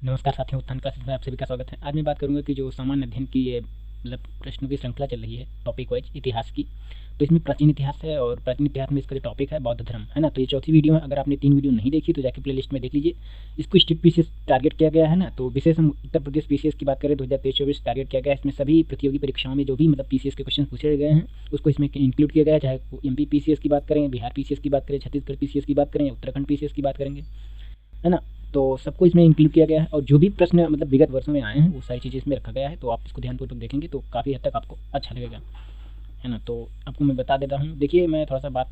नमस्कार साथियों, उत्थान क्लासेस में आप सभी का स्वागत है। आज मैं बात करूंगा कि जो सामान्य अध्ययन की ये मतलब प्रश्नों की श्रृंखला चल रही है टॉपिक वाइज इतिहास की, तो इसमें प्राचीन इतिहास है और प्राचीन इतिहास में इसका जो टॉपिक है बौद्ध धर्म है ना। तो ये चौथी वीडियो है। अगर आपने 3 वीडियो नहीं देखी तो जाके प्लेलिस्ट में देख लीजिए। इसको स्टेट पीसीएस टारगेट किया गया है ना। तो विशेष हम उत्तर प्रदेश पीसीएस की बात करें 2023-24 टारगेट किया गया है। इसमें सभी प्रतियोगी परीक्षाओं में जो भी मतलब पीसीएस के क्वेश्चन पूछे गए हैं उसको इसमें इंक्लूड किया गया है। चाहे एमपी पीसीएस की बात करें, बिहार पीसीएस की बात करें, छत्तीसगढ़ पीसीएस की बात करें, उत्तराखंड पीसीएस की बात करेंगे, है ना। तो सबको इसमें इंक्लूड किया गया है और जो भी प्रश्न मतलब विगत वर्षों में आए हैं वो सारी चीज़ें इसमें रखा गया है। तो आप इसको ध्यानपूर्वक देखेंगे तो काफ़ी हद तक आपको अच्छा लगेगा, है ना। तो आपको मैं बता देता हूँ। देखिए, मैं थोड़ा सा बात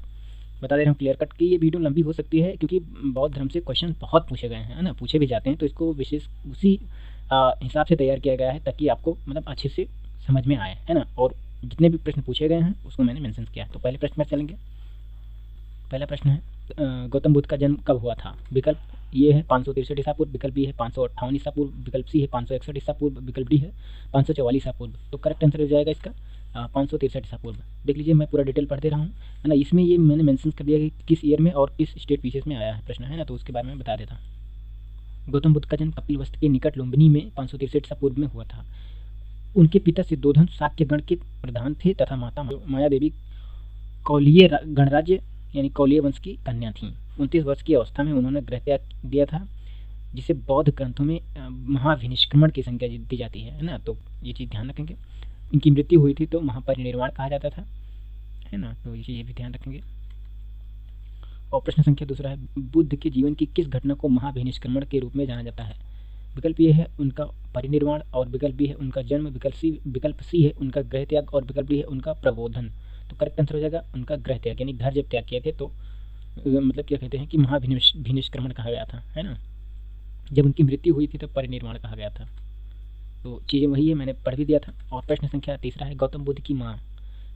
बता दे रहा हूँ क्लियर कट कि ये वीडियो लंबी हो सकती है क्योंकि बौद्ध धर्म से क्वेश्चन बहुत पूछे गए हैं, है ना, पूछे भी जाते हैं। तो इसको विशेष उसी हिसाब से तैयार किया गया है ताकि आपको मतलब अच्छे से समझ में आए, है ना। और जितने भी प्रश्न पूछे गए हैं उसको मैंने मेंशन किया है। तो पहले प्रश्न पर चलेंगे। पहला प्रश्न है गौतम बुद्ध का जन्म कब हुआ था। विकल्प ये है 563 ईसा पूर्व, विकल्प बी है 558 ईसा पूर्व, विकल्प सी है 561 ईसा पूर्व, विकल्प डी है 544 ईसा पूर्व। तो करेक्ट आंसर हो जाएगा इसका 563 ईसा पूर्व। देख लीजिए, मैं पूरा डिटेल पढ़ दे रहा हूँ, है ना। इसमें ये मैंने मेंशन कर दिया कि किस ईयर में और किस स्टेट पीसीएस में आया है प्रश्न, है ना। तो उसके बारे में बता देता हूँ। गौतम बुद्ध का जन्म कपिलवस्तु के निकट लुम्बिनी में 563 ईसा पूर्व में हुआ था। उनके पिता सिद्धोधन शाक्य गण के प्रधान थे तथा माता माया देवी कौलिय गणराज्य यानी कौलिय वंश की कन्या थीं। 29 वर्ष की अवस्था में उन्होंने गृह त्याग दिया था, जिसे बौद्ध ग्रंथों में महाविनिष्क्रमण की संज्ञा दी जाती है ना। तो ये चीज़ ध्यान रखेंगे। इनकी मृत्यु हुई थी तो महापरिनिर्वाण कहा जाता था, है ना। तो ये भी ध्यान रखेंगे। और प्रश्न संख्या दूसरा है, बुद्ध के जीवन की किस घटना को महाविनिष्क्रमण के रूप में जाना जाता है। विकल्प ये है उनका परिनिर्वाण और विकल्प बी है उनका जन्म, विकल्प सी है उनका गृह त्याग और विकल्प डी है उनका प्रबोधन। तो करेक्ट आंसर हो जाएगा उनका गृह त्याग, यानी घर जब त्याग किए थे तो मतलब क्या कहते हैं कि महाविनिष्क्रमण कहा गया था, है ना। जब उनकी मृत्यु हुई थी तब परिनिर्वाण कहा गया था। तो चीज़ें वही है, मैंने पढ़ भी दिया था। और प्रश्न संख्या तीसरा है, गौतम बुद्ध की माँ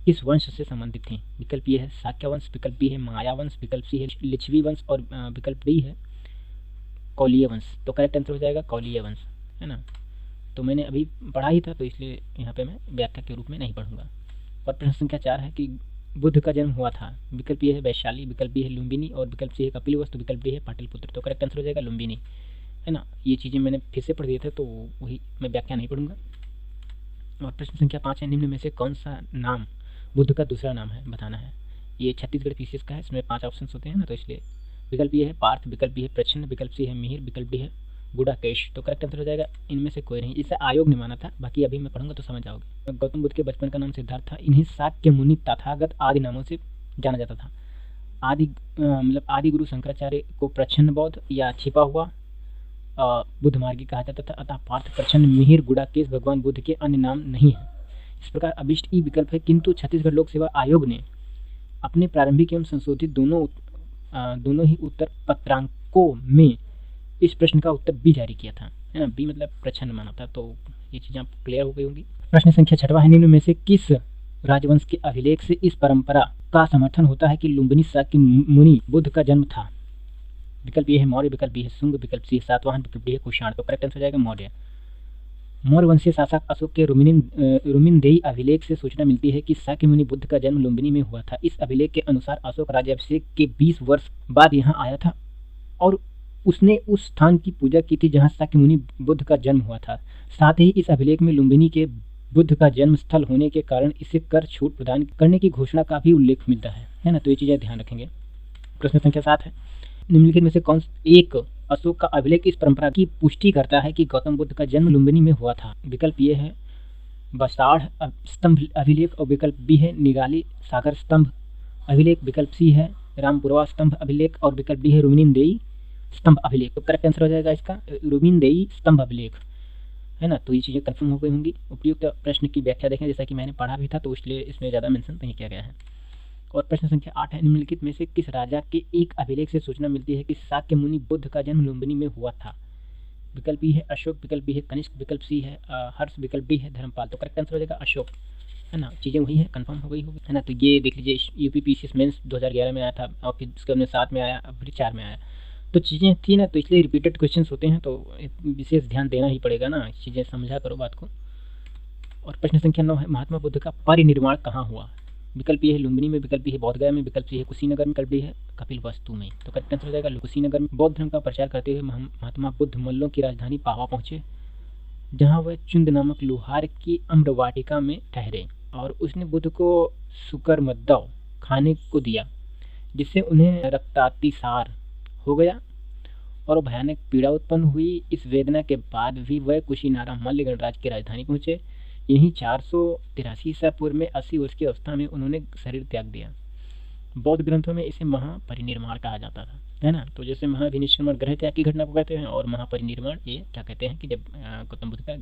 किस वंश से संबंधित थी। विकल्प ये है शाक्य वंश, विकल्प बी है माया वंश, विकल्प सी है लिच्छवी वंश और विकल्प डी है कौलिय वंश। तो करेक्ट आंसर हो जाएगा कौलिय वंश, है ना। तो मैंने अभी पढ़ा ही था तो इसलिए यहाँ पे मैं व्याख्या के रूप में नहीं पढ़ूंगा। और प्रश्न संख्या 4 है कि बुद्ध का जन्म हुआ था। विकल्प ये है वैशाली, विकल्प बी है लुम्बिनी और विकल्प सी है कपिलवस्तु, विकल्प डी है पाटलिपुत्र। तो करेक्ट आंसर हो जाएगा लुम्बिनी, है ना। ये चीज़ें मैंने फिर से पढ़ दिए थे तो वही मैं व्याख्या नहीं पढ़ूंगा। और प्रश्न संख्या 5 है, निम्न में से कौन सा नाम बुद्ध का दूसरा नाम है, बताना है। ये छत्तीसगढ़ पीसीएस का है, इसमें 5 ऑप्शन होते हैं ना, तो इसलिए विकल्प ये है पार्थ, विकल्प बी है प्रच्छन्न, विकल्प सी है मिहिर, विकल्प डी है गुडाकेश। तो करेक्ट आंसर हो जाएगा इनमें से कोई नहीं। इसे आयोग ने माना था, बाकी अभी मैं पढ़ूंगा तो समझ जाओगे। गौतम बुद्ध के बचपन का नाम सिद्धार्थ था। इन्हें शाक्य मुनि तथागत आदि नामों से जाना जाता था। मतलब आदि गुरु शंकराचार्य को प्रच्छन्न बौद्ध या छिपा हुआ बुद्ध मार्गी कहा जाता था। अतः पार्थ, प्रच्छन्न, मिहिर, गुडाकेश भगवान बुद्ध के अन्य नाम नहीं है। इस प्रकार अभिष्ट ई विकल्प है, किंतु छत्तीसगढ़ लोक सेवा आयोग ने अपने प्रारंभिक एवं संशोधित दोनों ही उत्तर पत्रांकों में इस प्रश्न का उत्तर बी जारी किया था, है ना। बी मतलब प्रच्छन्न माना था। तो ये चीज़ें आपको क्लियर हो गई होंगी। प्रश्न संख्या 6 है, निम्न में से किस राजवंश के अभिलेख से इस परंपरा का समर्थन होता है कि लुम्बिनी शाक्य मुनि बुद्ध का जन्म था। विकल्प ये है मौर्य, विकल्प बी है शुंग, विकल्प सी है सातवाहन, विकल्प डी है कुषाण। तो करेक्ट आंसर हो जाएगा मौर्य। मौर्य वंशीय शासक अशोक के रुमिनदेई अभिलेख से सूचना मिलती है कि शाक्य मुनि बुद्ध का जन्म लुम्बिनी में हुआ था। इस अभिलेख के अनुसार अशोक राज्याभिषेक के 20 वर्ष बाद यहाँ आया था और उसने उस स्थान की पूजा की थी जहाँ शाक्य मुनि बुद्ध का जन्म हुआ था। साथ ही इस अभिलेख में लुम्बिनी के बुद्ध का जन्म स्थल होने के कारण इसे कर छूट प्रदान करने की घोषणा का भी उल्लेख मिलता है ना। तो ये चीज़ें ध्यान रखेंगे। प्रश्न संख्या 7 है, निम्नलिखित में से कौन एक अशोक का अभिलेख इस परंपरा की पुष्टि करता है कि गौतम बुद्ध का जन्म लुम्बिनी में हुआ था। विकल्प ये है बसाड़ स्तंभ अभिलेख और विकल्प बी है निगाली सागर स्तंभ अभिलेख, विकल्प सी है रामपुरवा स्तंभ अभिलेख और विकल्प डी है रुमिनदेई स्तंभ अभिलेख। तो करेक्ट आंसर हो जाएगा इसका रुमिनदेई स्तंभ अभिलेख, है ना। तो ये चीज़ें कंफर्म हो गई होंगी। उपयुक्त प्रश्न की व्याख्या देखें, जैसा कि मैंने पढ़ा भी था तो इसलिए इसमें ज़्यादा मेंशन नहीं किया गया है। और प्रश्न संख्या 8 है, निम्नलिखित में से किस राजा के एक अभिलेख से सूचना मिलती है कि शाक्य मुनि बुद्ध का जन्म लुम्बिनी में हुआ था। विकल्प बी है अशोक, विकल्प बी है कनिष्क, विकल्प सी है हर्ष, विकल्प डी है धर्मपाल। तो करेक्ट आंसर हो जाएगा अशोक, है ना। चीज़ें वही है, कंफर्म हो गई होगी, है ना। तो ये देख लीजिए, यूपी पीसीएस मेंस 2011 में आया था और फिर उसके बाद 7 में आया, अब फिर 4 में आया। तो चीज़ें थी ना, तो इसलिए रिपीटेड क्वेश्चन होते हैं तो विशेष ध्यान देना ही पड़ेगा ना, चीज़ें समझा करो बात को। और प्रश्न संख्या 9 है, महात्मा बुद्ध का परिनिर्वाण कहाँ हुआ। विकल्प ये है लुम्बिनी में, विकल्प ये है बोधगया में, विकल्प ये है कुशीनगर में, विकल्प ये है कपिलवस्तु में। तो करेक्ट आंसर हो जाएगा कुशीनगर में। बौद्ध धर्म का प्रचार करते हुए महात्मा बुद्ध मल्लों की राजधानी पावा पहुंचे, जहां वह चुंद नामक लुहार की अम्रवाटिका में ठहरे और उसने बुद्ध को सुकरमद्दव खाने को दिया, जिससे उन्हें रक्तातिसार हो गया और भयानक पीड़ा उत्पन्न हुई। इस वेदना के बाद भी वह कुशीनारा मल्ल गणराज्य की राजधानी पहुंचे। यहीं 483 ईसा पूर्व में 80 वर्ष की अवस्था में उन्होंने शरीर त्याग दिया। बौद्ध ग्रंथों में इसे महापरिनिर्वाण कहा जाता था, है ना। तो जैसे महाविनिश्रमण ग्रह त्याग की घटना को कहते हैं, और महापरिनिर्वाण ये क्या कहते हैं कि जब गौतम बुद्ध का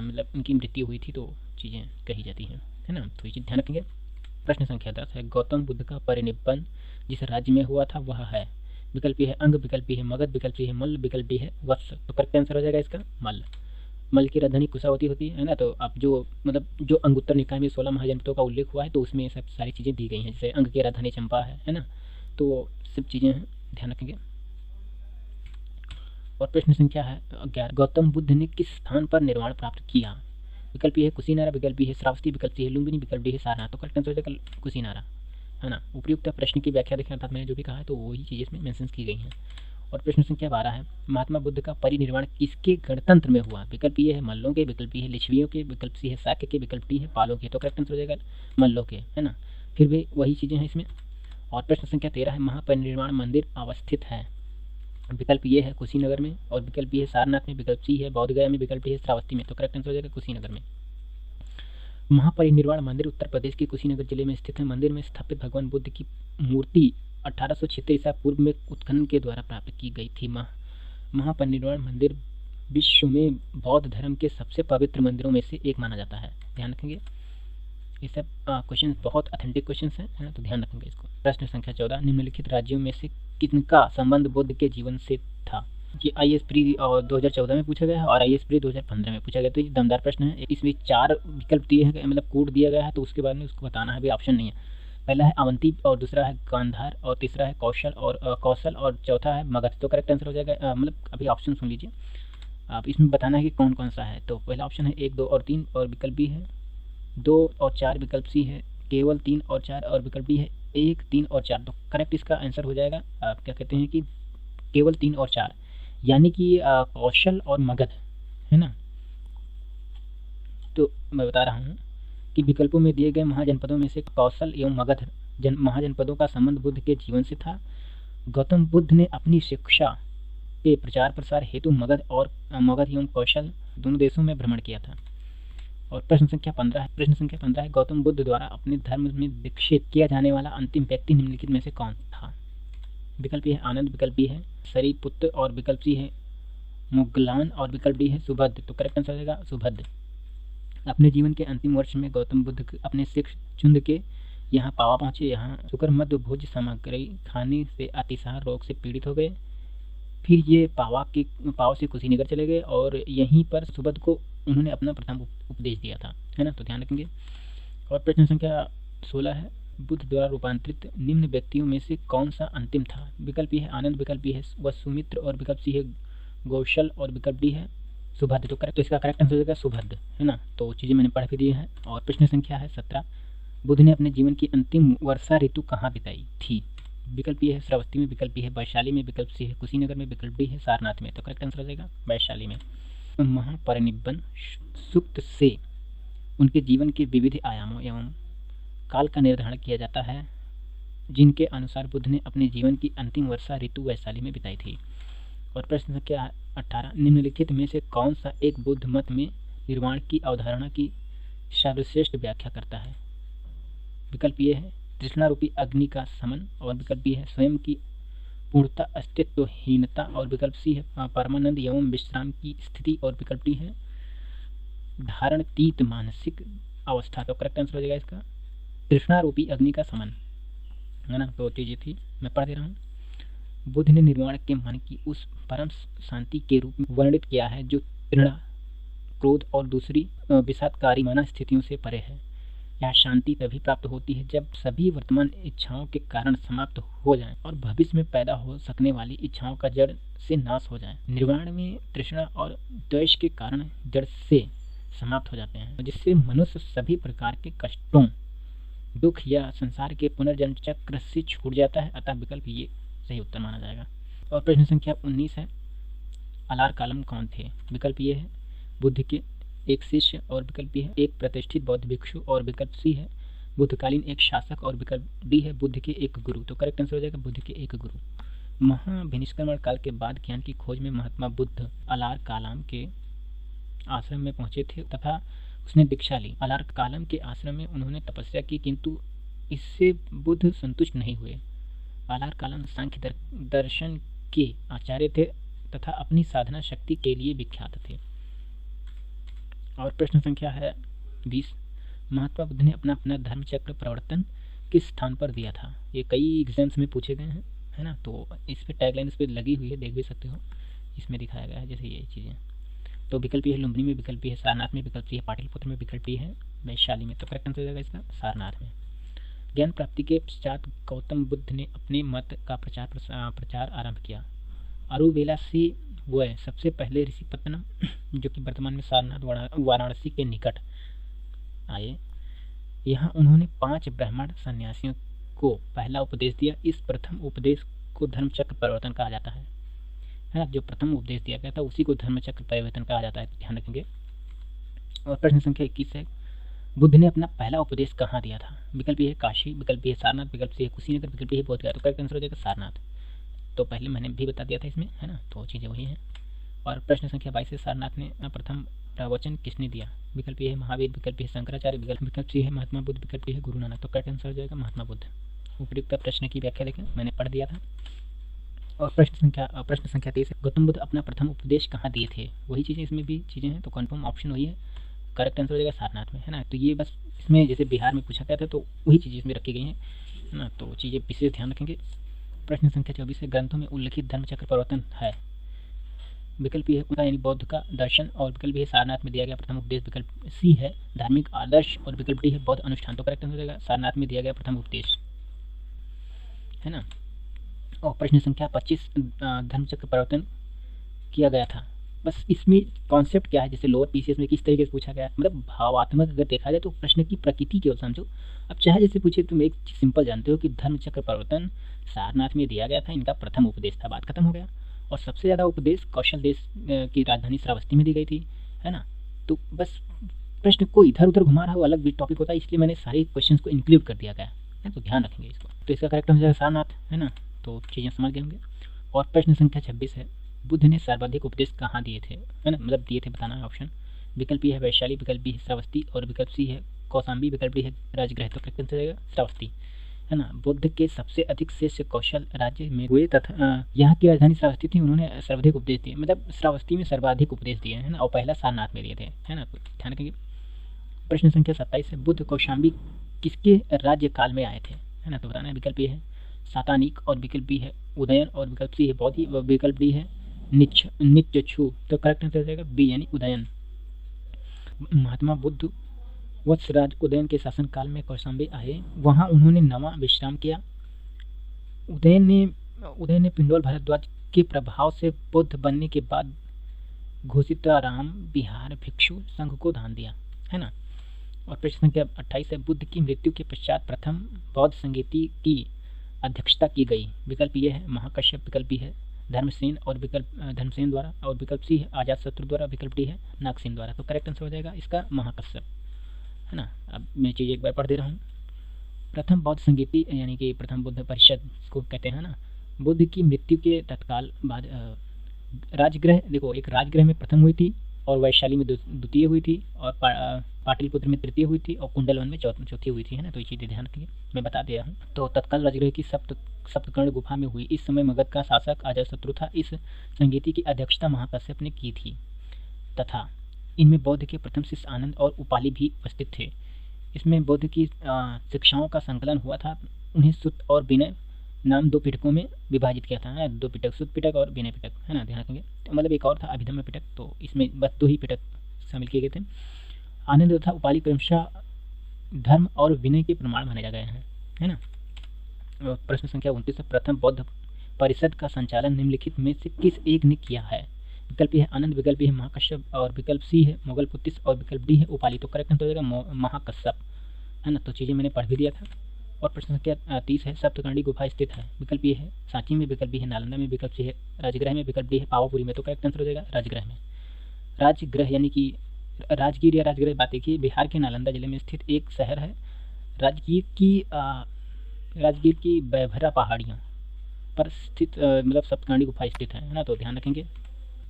मतलब उनकी मृत्यु हुई थी तो चीज़ें कही जाती हैं, है ना। तो ये चीज़ ध्यान रखेंगे। प्रश्न संख्या 10 है, गौतम बुद्ध का परिनिब्बन जिस राज्य में हुआ था वह है। विकल्प ये है अंग, विकल्प ये है मगध, विकल्प ये है मल्ल, विकल्प ये है वत्स। तो करेक्ट आंसर हो जाएगा इसका मल्ल। मल्ल की राजधानी कुशावती होती है ना। तो अब जो मतलब जो अंगुत्तर निकाय में 16 महाजनपदों का उल्लेख हुआ है तो उसमें सब सारी चीज़ें दी गई हैं, जैसे अंग की राजधानी चंपा है ना। तो सब चीज़ें हैं, ध्यान रखेंगे। और प्रश्न संख्या है 11, गौतम बुद्ध ने किस स्थान पर निर्वाण प्राप्त किया। विकल्प ये है कुशीनारा, विकल्प ये है श्रावस्ती, विकल्प ये है लुम्बिनी, विकल्प ये है सारनाथ। तो करेक्ट आंसर हो जाएगा कुशीनारा, है ना। उपयुक्त प्रश्न की व्याख्या देखें, अर्थात मैंने जो भी कहा है तो वही चीज़ें इसमें मेंशन की गई हैं। और प्रश्न संख्या 12 है, महात्मा बुद्ध का परिनिर्वाण किसके गणतंत्र में हुआ। विकल्प ये है मल्लों के, विकल्प ये है लिच्छवियों के, विकल्प सी है शाक्य के, विकल्प डी है पालों के। तो करेक्ट आंसर हो जाएगा मल्लों के, है ना। फिर भी वही चीज़ें हैं इसमें। और प्रश्न संख्या 13 है, महापरिनिर्वाण मंदिर अवस्थित है। विकल्प ये है कुशीनगर में, और विकल्प ये है सारनाथ में, विकल्प सी है बोधगया में, विकल्प ये है श्रावस्ती में। तो करेक्ट आंसर हो जाएगा कुशीनगर में। महापरिनिर्वाण मंदिर उत्तर प्रदेश के कुशीनगर जिले में स्थित है। मंदिर में स्थापित भगवान बुद्ध की मूर्ति 1876 ईसा पूर्व में उत्खनन के द्वारा प्राप्त की गई थी। महापरिनिर्वाण मंदिर विश्व में बौद्ध धर्म के सबसे पवित्र मंदिरों में से एक माना जाता है। ध्यान रखेंगे, ये सब क्वेश्चन बहुत ऑथेंटिक क्वेश्चन हैं, तो ध्यान रखेंगे इसको। प्रश्न संख्या 14, निम्नलिखित राज्यों में से किनका संबंध बुद्ध के जीवन से था। ये IAS प्री 2014 में पूछा गया है और IAS प्री 2015 में पूछा गया। तो ये दमदार प्रश्न है। इसमें 4 विकल्प दिए हैं, मतलब कोड दिया गया है, तो उसके बाद में उसको बताना है, भी ऑप्शन नहीं है। पहला है अवंती, और दूसरा है गांधार, और तीसरा है कौशल, और चौथा है मगध। तो करेक्ट आंसर हो जाएगा, मतलब अभी ऑप्शन सुन लीजिए, आप इसमें बताना है कि कौन कौन सा है। तो पहला ऑप्शन है 1, 2 और 3, और विकल्प बी है 2 और 4, विकल्प सी है केवल 3 और 4, और विकल्प डी है 1, 3 और 4। तो करेक्ट इसका आंसर हो जाएगा, आप क्या कहते हैं कि केवल 3 और 4, यानी कि कौशल और मगध, है ना। तो मैं बता रहा हूँ कि विकल्पों में दिए गए महाजनपदों में से कौशल एवं मगध महाजनपदों का संबंध बुद्ध के जीवन से था। गौतम बुद्ध ने अपनी शिक्षा के प्रचार प्रसार हेतु मगध एवं कौशल दोनों देशों में भ्रमण किया था। और प्रश्न संख्या 15 है, गौतम बुद्ध द्वारा अपने धर्म में दीक्षित किया जाने वाला अंतिम व्यक्ति निम्नलिखित में से कौन था। विकल्प ए है आनंद, विकल्प बी है सरीपुत्र, और विकल्प सी है मुगलान, और विकल्प डी है सुभद्र। तो करेक्ट आंसर हो जाएगा सुभद्र। अपने जीवन के अंतिम वर्ष में गौतम बुद्ध अपने शिष्य चुंद के यहाँ पावा पहुंचे। यहाँ सुकरमद्दु भोज सामग्री खाने से अतिसार रोग से पीड़ित हो गए। फिर ये पाव से कुशीनगर चले गए, और यहीं पर सुभद्र को उन्होंने अपना प्रथम उपदेश दिया था, है ना। तो ध्यान रखेंगे। और प्रश्न संख्या 16 है, बुद्ध द्वारा रूपांतरित निम्न व्यक्तियों में से कौन सा अंतिम था। विकल्प ये है आनंद, विकल्प ये है वसुमित्र, और विकल्प सी है कौशल, और विकल्प डी है सुभद्र। तो करेक्ट, तो इसका करेक्ट आंसर हो जाएगा सुभद्र, है ना। तो चीज़ें मैंने पढ़ भी दी है। और प्रश्न संख्या है 17, बुद्ध ने अपने जीवन की अंतिम वर्षा ऋतु कहाँ बिताई थी। विकल्प ये है श्रावस्ती में, विकल्प ये है वैशाली में, विकल्प सी है कुशीनगर में, विकल्प डी है सारनाथ में। तो करेक्ट आंसर हो जाएगा वैशाली में। महापरिनिब्बन सूक्त से उनके जीवन के विविध आयामों एवं काल का निर्धारण किया जाता है, जिनके अनुसार बुद्ध ने अपने जीवन की अंतिम वर्षा ऋतु वैशाली में बिताई थी। और प्रश्न संख्या 18, निम्नलिखित में से कौन सा एक बुद्ध मत में निर्वाण की अवधारणा की सर्वश्रेष्ठ व्याख्या करता है। विकल्प ये है तृष्णा रूपी अग्नि का समन, और विकल्प ये है स्वयं की पूर्णता अस्तित्वहीनता, और विकल्प सी है परमानंद एवं विश्राम की स्थिति, और विकल्प डी है धारणतीत मानसिक अवस्था। तो करेक्ट आंसर हो जाएगा इसका तृष्णा रूपी अग्नि का समन, है ना। तो चीज़ें थी, मैं पढ़ दे रहा हूँ। बुद्ध ने निर्वाण के मन की उस परम शांति के रूप में वर्णित किया है जो तृष्णा, क्रोध और दूसरी विषादकारी माना स्थितियों से परे है। यह शांति तभी प्राप्त होती है जब सभी वर्तमान इच्छाओं के कारण समाप्त हो जाएं और भविष्य में पैदा हो सकने वाली इच्छाओं का जड़ से नाश हो जाए। निर्वाण में तृष्णा और द्वेष के कारण जड़ से समाप्त हो जाते हैं, जिससे मनुष्य सभी प्रकार के कष्टों दुख या संसार के पुनर्जन्म चक्र से छूट जाता है, अतः विकल्प ये सही उत्तर माना जाएगा। और प्रश्न संख्या 19 है, अलार कालम कौन थे? विकल्प ये है बुद्ध के एक शिष्य, और विकल्प बी है एक प्रतिष्ठित बौद्ध भिक्षु, और विकल्प सी है बुद्धकालीन एक शासक, और विकल्प डी है बुद्ध के एक गुरु। तो करेक्ट आंसर हो जाएगा बुद्ध के एक गुरु। महाभिनिष्क्रमण काल के बाद ज्ञान की खोज में महात्मा बुद्ध अलार कालम के आश्रम में पहुंचे थे तथा उसने दीक्षा ली। अलार कालम के आश्रम में उन्होंने तपस्या की, किंतु इससे बुद्ध संतुष्ट नहीं हुए। अलार कालम सांख्य दर्शन के आचार्य थे तथा अपनी साधना शक्ति के लिए विख्यात थे। और प्रश्न संख्या है 20, महात्मा बुद्ध ने अपना अपना धर्म चक्र प्रवर्तन किस स्थान पर दिया था? ये कई एग्जाम्स में पूछे गए हैं, है ना। तो इस पे टैगलाइन इस पे लगी हुई है, देख भी सकते हो, इसमें दिखाया गया है जैसे ये चीज़ें। तो विकल्प है लुम्बिनी में, विकल्प है सारनाथ में, विकल्प है पाटलिपुत्र में, विकल्प है वैशाली में। तो करेक्ट आंसर हो जाएगा इसका सारनाथ में। ज्ञान प्राप्ति के पश्चात गौतम बुद्ध ने अपने मत का प्रचार आरंभ किया। अरुवेला से वह सबसे पहले ऋषिपत्तनम, जो कि वर्तमान में सारनाथ वाराणसी के निकट आए। यहाँ उन्होंने 5 ब्राह्मण सन्यासियों को पहला उपदेश दिया। इस प्रथम उपदेश को धर्मचक्र परिवर्तन कहा जाता है ना। जो प्रथम उपदेश दिया गया था उसी को धर्मचक्र परिवर्तन कहा जाता है, ध्यान रखेंगे। और प्रश्न संख्या 21 है, बुद्ध ने अपना पहला उपदेश कहाँ दिया था? विकल्प है काशी, विकल्प है सारनाथ, विकल्प है कुशीनगर, विकल्प है बोधगया। तो करेक्ट आंसर हो जाएगा सारनाथ। तो पहले मैंने भी बता दिया था इसमें, है ना, तो चीज़ें वही हैं। और प्रश्न संख्या 22 है, सारनाथ ने प्रथम प्रवचन किसने दिया? विकल्प है महावीर, विकल्प है शंकराचार्य, विकल्प सी है महात्मा बुद्ध, विकल्प है गुरु नानक। तो करेक्ट आंसर हो जाएगा महात्मा बुद्ध। उपयुक्त प्रश्न की व्याख्या देखें, मैंने पढ़ दिया था। और प्रश्न संख्या 23 है, गौतम बुद्ध अपना प्रथम उपदेश कहाँ दिए थे? वही चीज़ें इसमें भी चीज़ें हैं, तो कन्फर्म ऑप्शन वही है, करेक्ट आंसर हो जाएगा सारनाथ में, है ना। तो ये बस इसमें जैसे बिहार में पूछा गया था तो वही चीज़ें इसमें रखी गई हैं, है ना, तो चीज़ें विशेष ध्यान रखेंगे। प्रश्न संख्या 24 है, ग्रंथों में उल्लिखित धर्मचक्र परिवर्तन है? विकल्प है उनका यानी बौद्ध का दर्शन, और विकल्प है सारनाथ में दिया गया प्रथम उपदेश, विकल्प सी है धार्मिक आदर्श, और विकल्प डी है बौद्ध अनुष्ठान। तो करेक्ट आंसर हो जाएगा सारनाथ में दिया गया प्रथम उपदेश, है ना। और प्रश्न संख्या 25, धर्मचक्र परिवर्तन किया गया था, बस इसमें कॉन्सेप्ट क्या है, जैसे लोअर पीसीएस में किस तरीके से पूछा गया, मतलब भावात्मक अगर देखा जाए तो प्रश्न की प्रकृति केवल समझो। अब चाहे जैसे पूछे, तुम एक चीज सिंपल जानते हो कि धर्मचक्र परिवर्तन सारनाथ में दिया गया था, इनका प्रथम उपदेश था, बात खत्म हो गया। और सबसे ज़्यादा उपदेश कौशल देश की राजधानी श्रावस्ती में दी गई थी, है ना। तो बस प्रश्न को इधर उधर घुमा रहा हो, अलग भी टॉपिक होता है, इसलिए मैंने सारे क्वेश्चन को इंक्लूड कर दिया गया है, तो ध्यान रखेंगे इसको। तो इसका करेक्ट आंसर सारनाथ, है ना, तो चीज़ें समझ गए होंगे। और प्रश्न संख्या 26 है, बुद्ध ने सर्वाधिक उपदेश कहाँ दिए थे, है ना, मतलब दिए थे, बताना है ऑप्शन। विकल्प है वैशाली, विकल्प बी है श्रावस्ती, और विकल्प सी है कौशाम्बी, विकल्प डी है राजगृह। तो करेक्ट आंसर जाएगा श्रावस्ती, है ना। बुद्ध के सबसे अधिक शिष्य कौशल राज्य में हुए तथा यहाँ की राजधानी श्रावस्ती थी, उन्होंने सर्वाधिक उपदेश दिए, मतलब श्रावस्ती में सर्वाधिक उपदेश दिए, है ना, और पहला सारनाथ में दिए थे, है ना, तो ध्यान रखेंगे। प्रश्न संख्या 27 है, बुद्ध कौशाम्बी किसके राज्य काल में आए थे, है ना, तो बताना है। विकल्प ए है सातानिक, और विकल्प बी है उदयन, और विकल्प सी है बौद्धि, और विकल्प डी है नित्यछु। तो करेक्ट आंसर जाएगा बी यानी उदयन। महात्मा बुद्ध वत्सराज उदयन के शासनकाल में कौशाम्बी आए, वहाँ उन्होंने नवा विश्राम किया। उदयन ने पिंडोल भारद्वाज के प्रभाव से बुद्ध बनने के बाद घोषिताराम बिहार भिक्षु संघ को दान दिया, है ना। और प्रश्न संख्या 28 है, बुद्ध की मृत्यु के पश्चात प्रथम बौद्ध संगीति की अध्यक्षता की गई। विकल्प ये है महाकश्यप, विकल्प बी है धर्मसेन, और विकल्प धर्मसेन द्वारा, और विकल्प सी है अजात शत्रु द्वारा, विकल्प डी है नागसेन द्वारा। तो करेक्ट आंसर हो जाएगा इसका महाकश्यप, है ना। अब मैं चीज़ एक बार पढ़ दे रहा हूँ। प्रथम बौद्ध संगीति यानी कि प्रथम बुद्ध परिषद को कहते हैं ना, बुद्ध की मृत्यु के तत्काल बाद राजगृह, देखो एक राजगृह में प्रथम हुई थी, और वैशाली में द्वितीय हुई थी, और पाटलिपुत्र में तृतीय हुई थी, और कुंडलवन में चौथी हुई थी, है ना। तो ये चीज़ें ध्यान रखिए, मैं बता दिया हूँ। तो तत्काल राजगृह की सप्तकर्ण गुफा में हुई। इस समय मगध का शासक अजातशत्रु था। इस संगीति की अध्यक्षता महाकश्यप ने की थी तथा इनमें बौद्ध के प्रथम शिष्य आनंद और उपाली भी उपस्थित थे। इसमें बौद्ध की शिक्षाओं का संकलन हुआ था। उन्हें सुत्त और विनय नाम 2 पिटकों में विभाजित किया था, 2 पिटक, सुत्त पिटक और विनय पिटक, है ना, ध्यान रखेंगे। तो मतलब एक और था अभिधम्म पिटक, तो इसमें बस 2 ही पिटक शामिल किए गए थे। आनंद तथा उपाली क्रमशः धर्म और विनय के प्रमाण माने जा गए हैं, है ना। प्रश्न संख्या 29 है, प्रथम बौद्ध परिषद का संचालन निम्नलिखित में से किस एक ने किया है? विकल्प है आनंद, विकल्प है महाकश्यप, और विकल्प सी है मोगल पुत्तिस, और विकल्प डी है उपाली। तो करेक्ट आंसर हो जाएगा महाकश्यप, है ना। तो चीज़ें मैंने पढ़ भी दिया था। और प्रश्न संख्या 30 है, सप्तकांडी गुफा स्थित है। विकल्प ए है सांची में, विकल्प बी है नालंदा में, विकल्प सी है राजगृह में, विकल्प डी है पावापुरी में। तो करेक्ट आंसर हो जाएगा राजगृह में। राजगृह यानी कि राजगीर या राजगृह बात देखिए, बिहार के नालंदा जिले में स्थित एक शहर है। राजगीर की बैभरा पहाड़ियों पर स्थित मतलब सप्तकांडी गुफा स्थित है ना। तो ध्यान रखेंगे।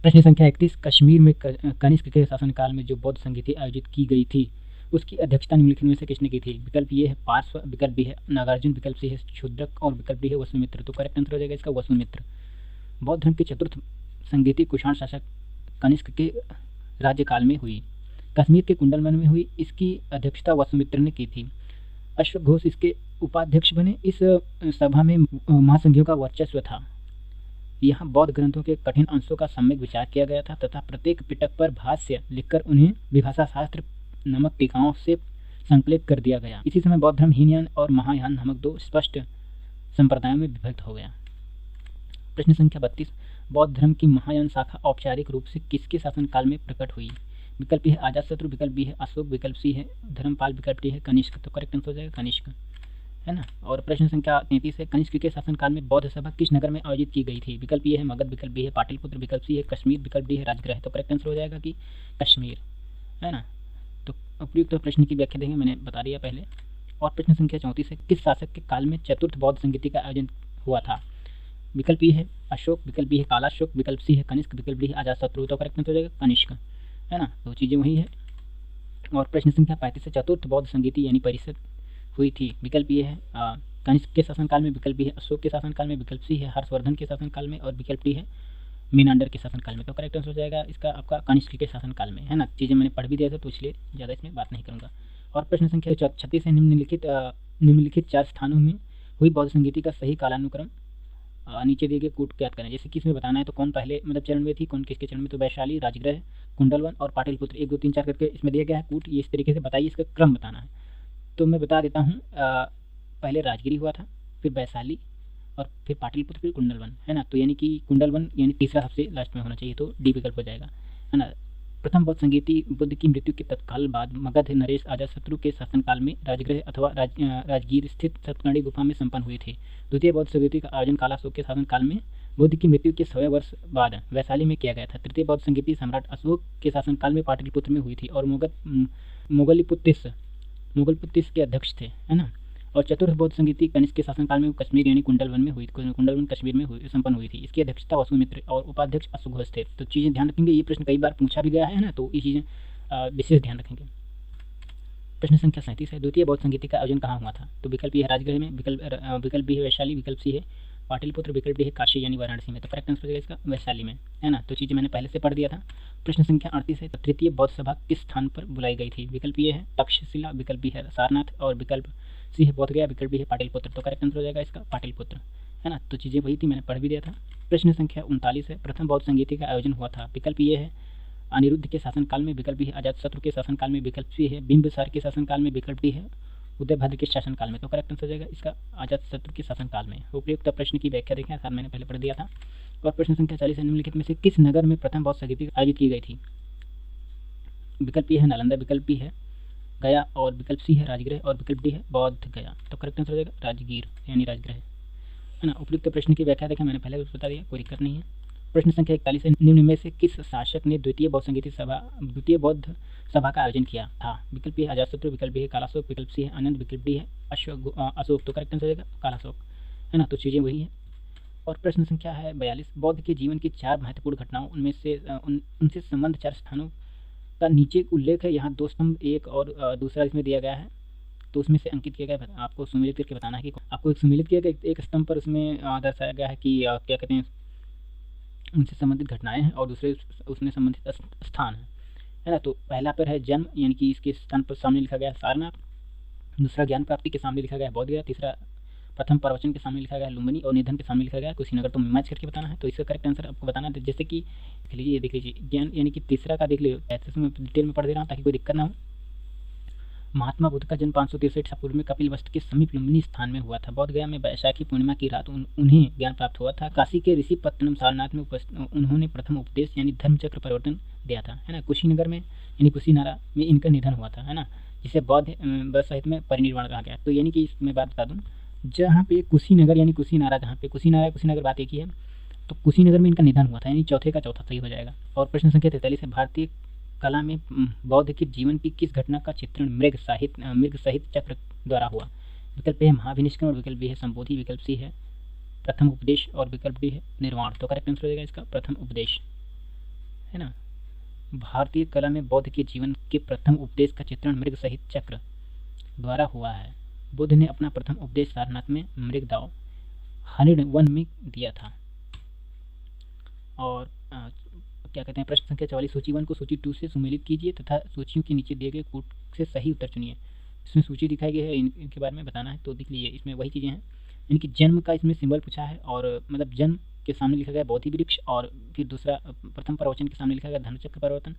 प्रश्न संख्या 31, कश्मीर में कनिष्क के शासनकाल में जो बौद्ध संगीति आयोजित की गई थी उसकी अध्यक्षता निम्नलिखित में से किसने की थी। विकल्प ये है पार्श्व, विकल्प बी है नागार्जुन, विकल्प सी है शूद्रक और विकल्प डी है वसुमित्र। तो करेक्ट आंसर हो जाएगा इसका वसुमित्र। बौद्ध धर्म के चतुर्थ संगीति कुषाण शासक कनिष्क के राज्यकाल में हुई, कश्मीर के कुंडलवन में हुई। इसकी अध्यक्षता वसुमित्र ने की थी। अश्वघोष घोष इसके उपाध्यक्ष बने। इस सभा में महासंघियों का वर्चस्व था। यहाँ बौद्ध ग्रंथों के कठिन अंशों का सम्यक विचार किया गया था तथा प्रत्येक पिटक पर भाष्य लिखकर उन्हें विभाषा शास्त्र नामक टीकाओं से संकलित कर दिया गया। इसी समय बौद्ध धर्म हीनयान और महायान नामक दो स्पष्ट संप्रदायों में विभक्त हो गया। प्रश्न संख्या 32, बौद्ध धर्म की महायान शाखा औपचारिक रूप से किसके शासनकाल में प्रकट हुई। विकल्प है अजातशत्रु, विकल्प बी है अशोक, विकल्प सी है धर्मपाल, विकल्प डी है कनिष्क। तो करेक्ट आंसर हो जाएगा कनिष्क, है ना। और प्रश्न संख्या 33 है, कनिष्क के शासनकाल में बौद्ध सभा किस नगर में आयोजित की गई थी। विकल्प ये है मगध, विकल्प बी है पाटलिपुत्र, विकल्प सी है कश्मीर, विकल्प डी है राजगृह। तो करेक्ट आंसर हो जाएगा कि कश्मीर, है ना। तो उपयुक्त प्रश्न की व्याख्या देंगे, मैंने बता दिया पहले। और प्रश्न संख्या 34 है, किस शासक के काल में चतुर्थ बौद्ध संगीति का आयोजन हुआ था। विकल्प ए है अशोक, विकल्प बी है कालाशोक, विकल्प सी है कनिष्क, विकल्प डी है अजातशत्रु। तो करेक्ट आंसर हो जाएगा कनिष्क, है ना। तो चीज़ें वही है। और प्रश्न संख्या 35 है, चतुर्थ बौद्ध संगीति यानी परिषद हुई थी। विकल्प ये है कनिष्क के शासनकाल में, विकल्प बी है अशोक के शासनकाल में, विकल्प सी है हर्षवर्धन के शासनकाल में और विकल्प डी है मीनांडर के शासनकाल में। तो करेक्ट आंसर हो जाएगा इसका आपका कनिष्क के शासनकाल में, है ना। चीज़ें मैंने पढ़ भी दिया था तो इसलिए ज़्यादा इसमें बात नहीं करूँगा। और प्रश्न संख्या 36 है, निम्नलिखित 4 स्थानों में हुई बौद्ध संगीति का सही कालानुक्रम नीचे दिए गए कूट ज्ञात करें। जैसे कि इसमें बताना है तो कौन पहले मतलब चरण में थी, कौन किसके चरण में। तो वैशाली, राजगृह, कुंडलवन और पाटलिपुत्र 1 2 3 4 करके इसमें दिया गया है कूट। ये इस तरीके से बताइए, इसका क्रम बताना है। तो मैं बता देता हूँ, पहले राजगिरी हुआ था, फिर वैशाली और फिर पाटलिपुत्र, फिर कुंडलवन, है ना। तो यानी कि कुंडलवन यानी तीसरा सबसे लास्ट में होना चाहिए, तो डी विकल्प हो जाएगा, है ना। प्रथम बौद्ध संगीति बुद्ध की मृत्यु के तत्काल बाद मगध नरेश अजातशत्रु के शासनकाल में राजगृह अथवा राजगीर स्थित सप्तकांडी गुफा में संपन्न हुए थे। द्वितीय बौद्ध संगीति का आयोजन कालाशोक के शासनकाल में बुद्ध की मृत्यु के 100वें वर्ष बाद वैशाली में किया गया था। तृतीय बौद्ध संगीति सम्राट अशोक के शासनकाल में पाटलिपुत्र में हुई थी और मोगलपुत्तिस के अध्यक्ष थे, है ना। और चतुर्थ बौद्ध संगीति कनिष्क के शासनकाल में कश्मीर यानी कुंडलवन में हुई, कुंडलवन कश्मीर में संपन्न हुई थी। इसकी अध्यक्षता वसुमित्र और उपाध्यक्ष अश्वघोष थे। तो चीज़ें ध्यान रखेंगे, ये प्रश्न कई बार पूछा भी गया है ना, तो ये चीज़ें विशेष ध्यान रखेंगे। प्रश्न संख्या 37 है, द्वितीय बौद्ध संगीति का आयोजन कहाँ हुआ था। तो विकल्प ये है राजगृह में, विकल्प बी है वैशाली, विकल्प सी है पाटलिपुत्र, विकल्प डी है काशी यानी वाराणसी में। तो करेक्ट आंसर हो जाएगा इसका वैशाली में, है ना। तो चीज़ें मैंने पहले से पढ़ दिया था। प्रश्न संख्या 38 है, तृतीय बौद्ध सभा किस स्थान पर बुलाई गई थी। विकल्प ये है तक्षशिला, विकल्प बी है सारनाथ और विकल्प सी है बोधगया, विकल्प बी है पाटलिपुत्र। तो करेक्ट आंसर हो जाएगा इसका पाटलिपुत्र, है ना। तो चीज़ें वही थी, मैंने पढ़ भी दिया था। प्रश्न संख्या 39 है, प्रथम बौद्ध संगीति का आयोजन हुआ था। विकल्प ये है अनिरुद्ध के शासनकाल में, विकल्प बी है अजातशत्रु के शासनकाल में, विकल्प सी है बिंबिसार के शासनकाल में, विकल्प डी है उदयभद्र के शासनकाल में। तो करेक्ट आंसर हो जाएगा इसका अजातशत्रु के शासनकाल में। उपयुक्त प्रश्न की व्याख्या देखें, साथ मैंने पहले पढ़ दिया था। और प्रश्न संख्या 40 है, निम्नलिखित में से किस नगर में प्रथम बौद्ध संगीति आयोजित की गई थी। विकल्प ये है नालंदा, विकल्प बी है गया और विकल्प सी है राजगृह और विकल्प डी है बौद्ध गया। तो करेक्ट आंसर हो जाएगा राजगीर यानी राजगृह, है ना। उपयुक्त प्रश्न की व्याख्या देखें, मैंने पहले भी बता दिया, कोई दिक्कत नहीं है। प्रश्न संख्या 41 है, निम्न में से किस शासक ने द्वितीय बौद्ध सभा का आयोजन किया था। विकल्प है अजातशत्रु, विकल्प बी है कालाशोक, विकल्प सी है आनंद, विकल्प डी है अशोक। तो करेक्ट आंसर हो जाएगा कालाशोक, है ना। तो चीज़ें वही है। और प्रश्न संख्या है 42, बौद्ध के जीवन की 4 महत्वपूर्ण घटनाओं उनमें से उनसे संबंध 4 स्थानों का नीचे उल्लेख है। यहाँ 2 स्तंभ एक और दूसरा इसमें दिया गया है, तो उसमें से अंकित किया गया है। आपको सुमेलित करके बताना है कि आपको एक सुमेलित किया गया एक स्तंभ पर उसमें दर्शाया गया है कि क्या कहते हैं उनसे संबंधित घटनाएं हैं और दूसरे उसमें संबंधित स्थान है ना। तो पहला पर है जन्म यानी कि इसके स्थान पर सामने लिखा गया है सारनाथ, दूसरा ज्ञान प्राप्ति के सामने लिखा गया है बोधगया, तीसरा प्रथम प्रवचन के सामने लिखा गया है लुम्बिनी और निधन के सामने लिखा गया है कुशीनगर। तो मैच करके बताना है। तो इसका करेक्ट आंसर आपको बताना है। जैसे कि देख लीजिए, ये देख लीजिए ज्ञान यानी कि तीसरा का देख लीजिए, ऐसे में डिटेल में पढ़ दे रहा हूँ ताकि कोई दिक्कत ना हो। महात्मा बुद्ध का जन्म 563 ईसा पूर्व में कपिलवस्तु के समीप लुम्बिनी स्थान में हुआ था। बोध गया में वैशाखी पूर्णिमा की रात उन्हें ज्ञान प्राप्त हुआ था। काशी के ऋषि पत्तनम सारनाथ में उन्होंने प्रथम उपदेश यानी धर्मचक्र परिवर्तन दिया था, है ना। कुशीनगर में यानी कुशीनारा में इनका निधन हुआ था, है ना। जिसे बौद्ध साहित्य में परिनिर्वाण कहा गया। तो यानी कि इसमें बात बता दूँ, जहाँ पे कुशीनगर यानी कुशीनारा, जहाँ पे कुशीनगर बात एक ही है, तो कुशीनगर में इनका निधन हुआ था, यानी चौथे का चौथा सही हो जाएगा। और प्रश्न संख्या 43 है, भारतीय कला में बौद्ध के जीवन की किस घटना का चित्रण मृग साहित्य चक्र द्वारा हुआ? विकल्प ए है महाभिनिष्क्रमण, विकल्प बी है संबोधि, विकल्प सी है प्रथम उपदेश और विकल्प डी है निर्वाण। तो करेक्ट आंसर हो जाएगा इसका प्रथम उपदेश, है ना। भारतीय कला में बौद्ध के जीवन के प्रथम उपदेश का चित्रण मृग साहित्य चक्र द्वारा हुआ है। बुद्ध ने अपना प्रथम उपदेश सारनाथ में मृगदाव हरिण वन में दिया था। और क्या कहते हैं, प्रश्न संख्या 44, सूची 1 को सूची 2 से सुमेलित कीजिए तथा सूचियों के नीचे दिए गए कूट से सही उत्तर चुनिए। इसमें सूची दिखाई गई है, इनके बारे में बताना है। तो देख लीजिए, इसमें वही चीज़ें हैं, इनकी जन्म का इसमें सिंबल पूछा है, और मतलब जन्म के सामने लिखा गया बोधि वृक्ष, और फिर दूसरा प्रथम प्रवचन के सामने लिखा गया धनुचक्र परिवर्तन,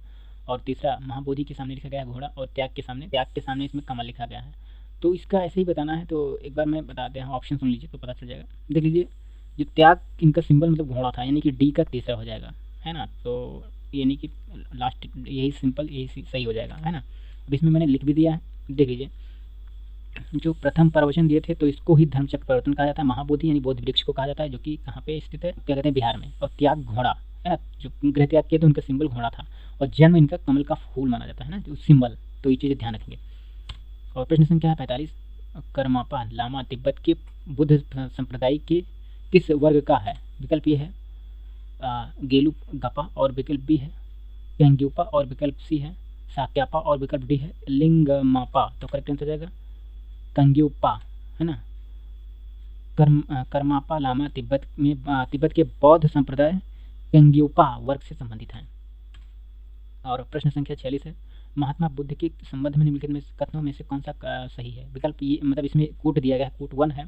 और तीसरा महाबोधि के सामने लिखा गया घोड़ा, और त्याग के सामने इसमें कमल लिखा गया है। तो इसका ऐसे ही बताना है। तो एक बार मैं बताते हैं, ऑप्शन सुन लीजिए तो पता चल जाएगा। देख लीजिए, जो त्याग इनका सिंबल मतलब घोड़ा था, यानी कि डी का तीसरा हो जाएगा, है ना। तो यानी कि लास्ट यही सिंपल यही सही हो जाएगा, है ना। अब इसमें मैंने लिख भी दिया है, देख लीजिए। जो प्रथम प्रवचन दिए थे तो इसको ही धर्मचक्र परिवर्तन कहा जाता है। महाबोधि यानी बोधि वृक्ष को कहा जाता है, जो कि कहाँ पे स्थित है, क्या कहते हैं, बिहार में। और त्याग घोड़ा, है ना, जो गृह त्याग किया तो उनका सिंबल घोड़ा था, और जन्म इनका कमल का फूल माना जाता है ना, जो सिंबल। तो ये चीज़ें ध्यान रखेंगे। और प्रश्न संख्या 45, करमापा लामा तिब्बत के बुद्ध संप्रदाय के किस वर्ग का है? विकल्प ये है गेलु गपा, और विकल्प बी है पेंग्युपा, और विकल्प सी है साक्यापा, और विकल्प डी है लिंगमापा। तो करेक्ट आंसर हो जाएगा कंग्युपा, है ना। करमापा लामा तिब्बत के बौद्ध संप्रदाय कंग्युपा वर्ग से संबंधित हैं। और प्रश्न संख्या 46 है, महात्मा बुद्ध के संबंध में निम्नलिखित में कथनों में से कौन सा सही है? विकल्प ये मतलब इसमें कूट दिया गया है, कूट 1 है।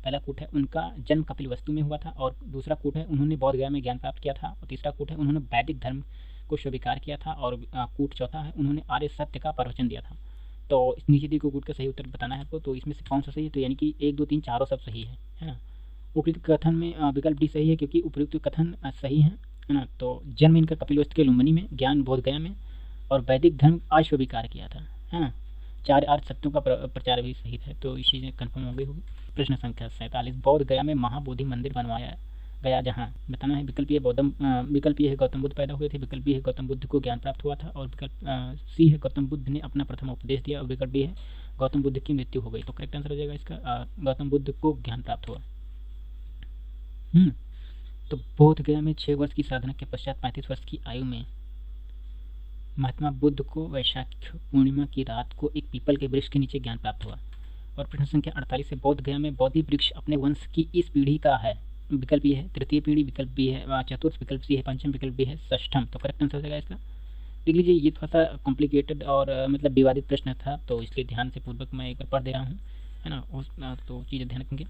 पहला कूट है उनका जन्म कपिलवस्तु में हुआ था, और दूसरा कूट है उन्होंने बौद्ध गया में ज्ञान प्राप्त किया था, और तीसरा कूट है उन्होंने वैदिक धर्म को स्वीकार किया था, और कूट चौथा है उन्होंने आर्य सत्य का प्रवचन दिया था। तो इस नीचे दी को कूट का सही उत्तर बताना है आपको। तो इसमें से कौन सा सही है? तो यानी कि 1, 2, 3 चारों सब सही है ना। उपयुक्त कथन में विकल्प डी सही है, क्योंकि उपयुक्त कथन सही है ना। तो जन्म इनका कपिलवस्तु के लुम्बिनी में, ज्ञान बोध गया में, और वैदिक धर्म अस्वीकार किया था, है ना। 4 आर्य सत्यों का प्रचार भी सही है। तो इस चीज़ें कन्फर्म हो गई होगी। प्रश्न संख्या 47, बौद्ध गया में महाबोधि मंदिर बनवाया गया जहाँ? बताना है। विकल्प ये है गौतम बुद्ध पैदा हुए थे, विकल्प बी है गौतम बुद्ध को ज्ञान प्राप्त हुआ था, और विकल्प सी है गौतम बुद्ध ने अपना प्रथम उपदेश दिया, और विकल्प डी है गौतम बुद्ध की मृत्यु हो गई। तो करेक्ट आंसर हो जाएगा इसका गौतम बुद्ध को ज्ञान प्राप्त हुआ। तो बोध गया में 6 वर्ष की साधना के पश्चात 35 वर्ष की आयु में महात्मा बुद्ध को वैशाख पूर्णिमा की रात को एक पीपल के वृक्ष के नीचे ज्ञान प्राप्त हुआ। और प्रश्न संख्या 48 से बोध गया में बोधि वृक्ष अपने वंश की इस पीढ़ी का है? विकल्प ये है तृतीय पीढ़ी, विकल्प बी है चतुर्थ, विकल्प सी है पंचम, विकल्प बी है षष्ठम। तो करेक्ट आंसर हो जाएगा इसका। देख लीजिए, ये थोड़ा सा कॉम्प्लिकेटेड और मतलब विवादित प्रश्न था, तो इसलिए ध्यान से पूर्वक मैं एक बार पढ़ दे रहा हूँ, है ना। तो चीज़ें ध्यान रखेंगे।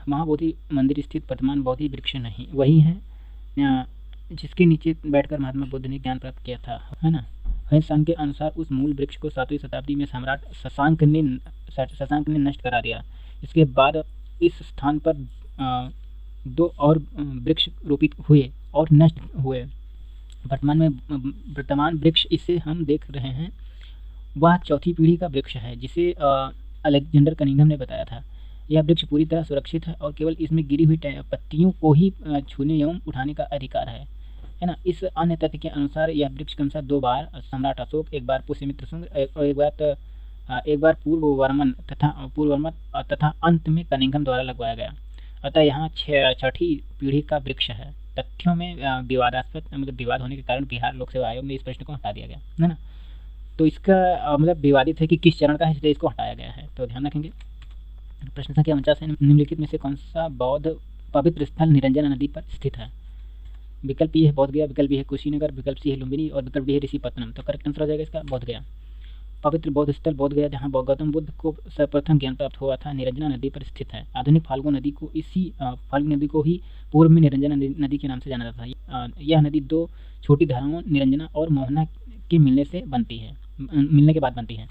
महाबोधि मंदिर स्थित वर्तमान बोधि वृक्ष नहीं वही है जिसके नीचे बैठकर महात्मा बुद्ध ने ज्ञान प्राप्त किया था, है ना। हंसांग के अनुसार उस मूल वृक्ष को 7वीं शताब्दी में सम्राट शशांक ने नष्ट करा दिया। इसके बाद इस स्थान पर 2 और वृक्ष रोपित हुए और नष्ट हुए। वर्तमान वृक्ष इसे हम देख रहे हैं वह चौथी पीढ़ी का वृक्ष है, जिसे अलेक्जेंडर कनिंघम ने बताया था। यह वृक्ष पूरी तरह सुरक्षित है और केवल इसमें गिरी हुई पत्तियों को ही छूने एवं उठाने का अधिकार है ना। इस अन्य तथ्य के अनुसार यह वृक्ष क्रमशः 2 बार सम्राट अशोक, एक बार पुष्यमित्र शुंग और एक बार पूर्ववर्मन तथा अंत में कनिंघम द्वारा लगवाया गया। अतः यहाँ 6ठी पीढ़ी का वृक्ष है। तथ्यों में विवादास्पद मतलब विवाद होने के कारण बिहार लोक सेवा आयोग में इस प्रश्न को हटा दिया गया, है ना। तो इसका मतलब विवादित है कि किस चरण का है, इसलिए इसको हटाया गया है। तो ध्यान रखेंगे। प्रश्न संख्या 49 है, निम्नलिखित में से कौन सा बौद्ध पवित्र स्थल निरंजना नदी पर स्थित है? विकल्प ये है बोध गया, विकल्प बी है कुशीनगर, विकल्प सी है लुम्बिनी और विकल्प डी है ऋषिपत्तनम। तो करेक्ट आंसर हो जाएगा इसका बोध गया। पवित्र बौद्ध स्थल बोध गया, जहाँ गौतम बुद्ध को सर्वप्रथम ज्ञान प्राप्त हुआ था, निरंजना नदी पर स्थित है। आधुनिक फाल्गु नदी को ही पूर्व में निरंजना नदी के नाम से जाना जाता है। यह नदी 2 छोटी धाराओं निरंजना और मोहना के मिलने के बाद बनती है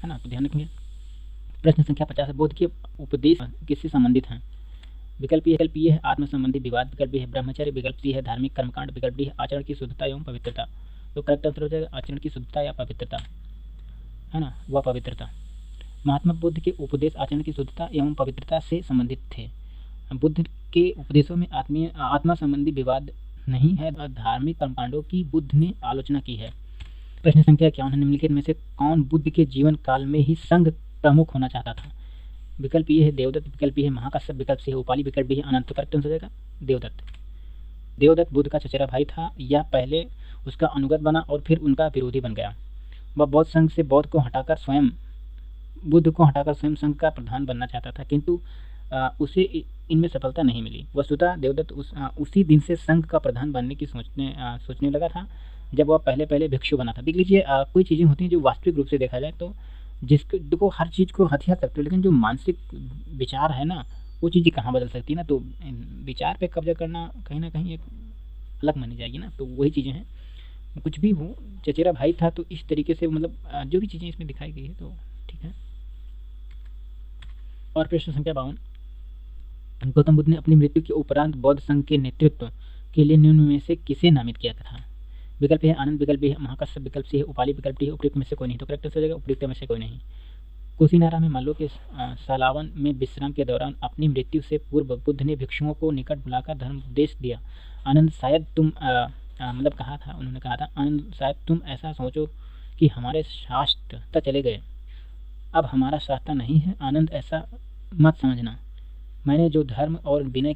ना। तो ध्यान रखेंगे। प्रश्न संख्या 50, बुद्ध के उपदेश किससे संबंधित हैं? विकल्प ये है आत्म संबंधी विवाद, विकल्प बी है ब्रह्मचर्य, विकल्प सी है धार्मिक कर्मकांड, विकल्प डी है आचरण की शुद्धता एवं पवित्रता। तो करेक्ट आंसर हो जाएगा आचरण की शुद्धता या पवित्रता। है ना, वह पवित्रता। महात्मा बुद्ध के उपदेश आचरण की शुद्धता एवं पवित्रता से संबंधित थे। बुद्ध के उपदेशों में आत्मा संबंधी विवाद नहीं है। धार्मिक कर्मकांडों की बुद्ध ने आलोचना की है। प्रश्न संख्या 51 है, निम्नलिखित में से कौन बुद्ध के जीवन काल में ही संघ प्रमुख होना चाहता था? विकल्प ये है देवदत्त, विकल्प ये है महाकश्यप, विकल्प से है उपाली, विकल्प ये है अनंत। तो करेक्ट आंसर हो जाएगा देवदत्त। देवदत्त बुद्ध का चचेरा भाई था, या पहले उसका अनुगत बना और फिर उनका विरोधी बन गया। वह बौद्ध संघ से बुद्ध को हटाकर स्वयं संघ का प्रधान बनना चाहता था, किंतु उसे इनमें सफलता नहीं मिली। वस्तुतः देवदत्त उसी दिन से संघ का प्रधान बनने की सोचने लगा था, जब वह पहले भिक्षु बना था। देख लीजिए, कोई चीज़ें होती हैं जो वास्तविक रूप से देखा जाए तो देखो हर चीज़ को हथियार सकते हो, लेकिन जो मानसिक विचार है ना, वो चीज़ें कहाँ बदल सकती है ना। तो विचार पे कब्जा करना कहीं ना कहीं एक अलग मानी जाएगी ना। तो वही चीज़ें हैं, कुछ भी हो, चचेरा भाई था तो इस तरीके से मतलब जो भी चीज़ें इसमें दिखाई गई है तो ठीक है। और प्रश्न संख्या 52, गौतम बुद्ध ने अपनी मृत्यु के उपरांत बौद्ध संघ के नेतृत्व के लिए निम्न में से किसे नामित किया था? विकल्प है आनंद, विकल्प है महाकश्यप, विकल्प से है उपाली, विकल्प है उपयुक्त में से कोई नहीं। तो करेक्ट हो जाएगा उपयुक्त में से कोई नहीं। कुशीनारा में मल्लों के सालावन में विश्राम के दौरान अपनी मृत्यु से पूर्व बुद्ध ने भिक्षुओं को निकट बुलाकर धर्म उपदेश दिया। आनंद शायद तुम उन्होंने कहा था आनंद शायद तुम ऐसा सोचो कि हमारे शास्त्र चले गए, अब हमारा शास्त्र नहीं है। आनंद ऐसा मत समझना, मैंने जो धर्म और विनय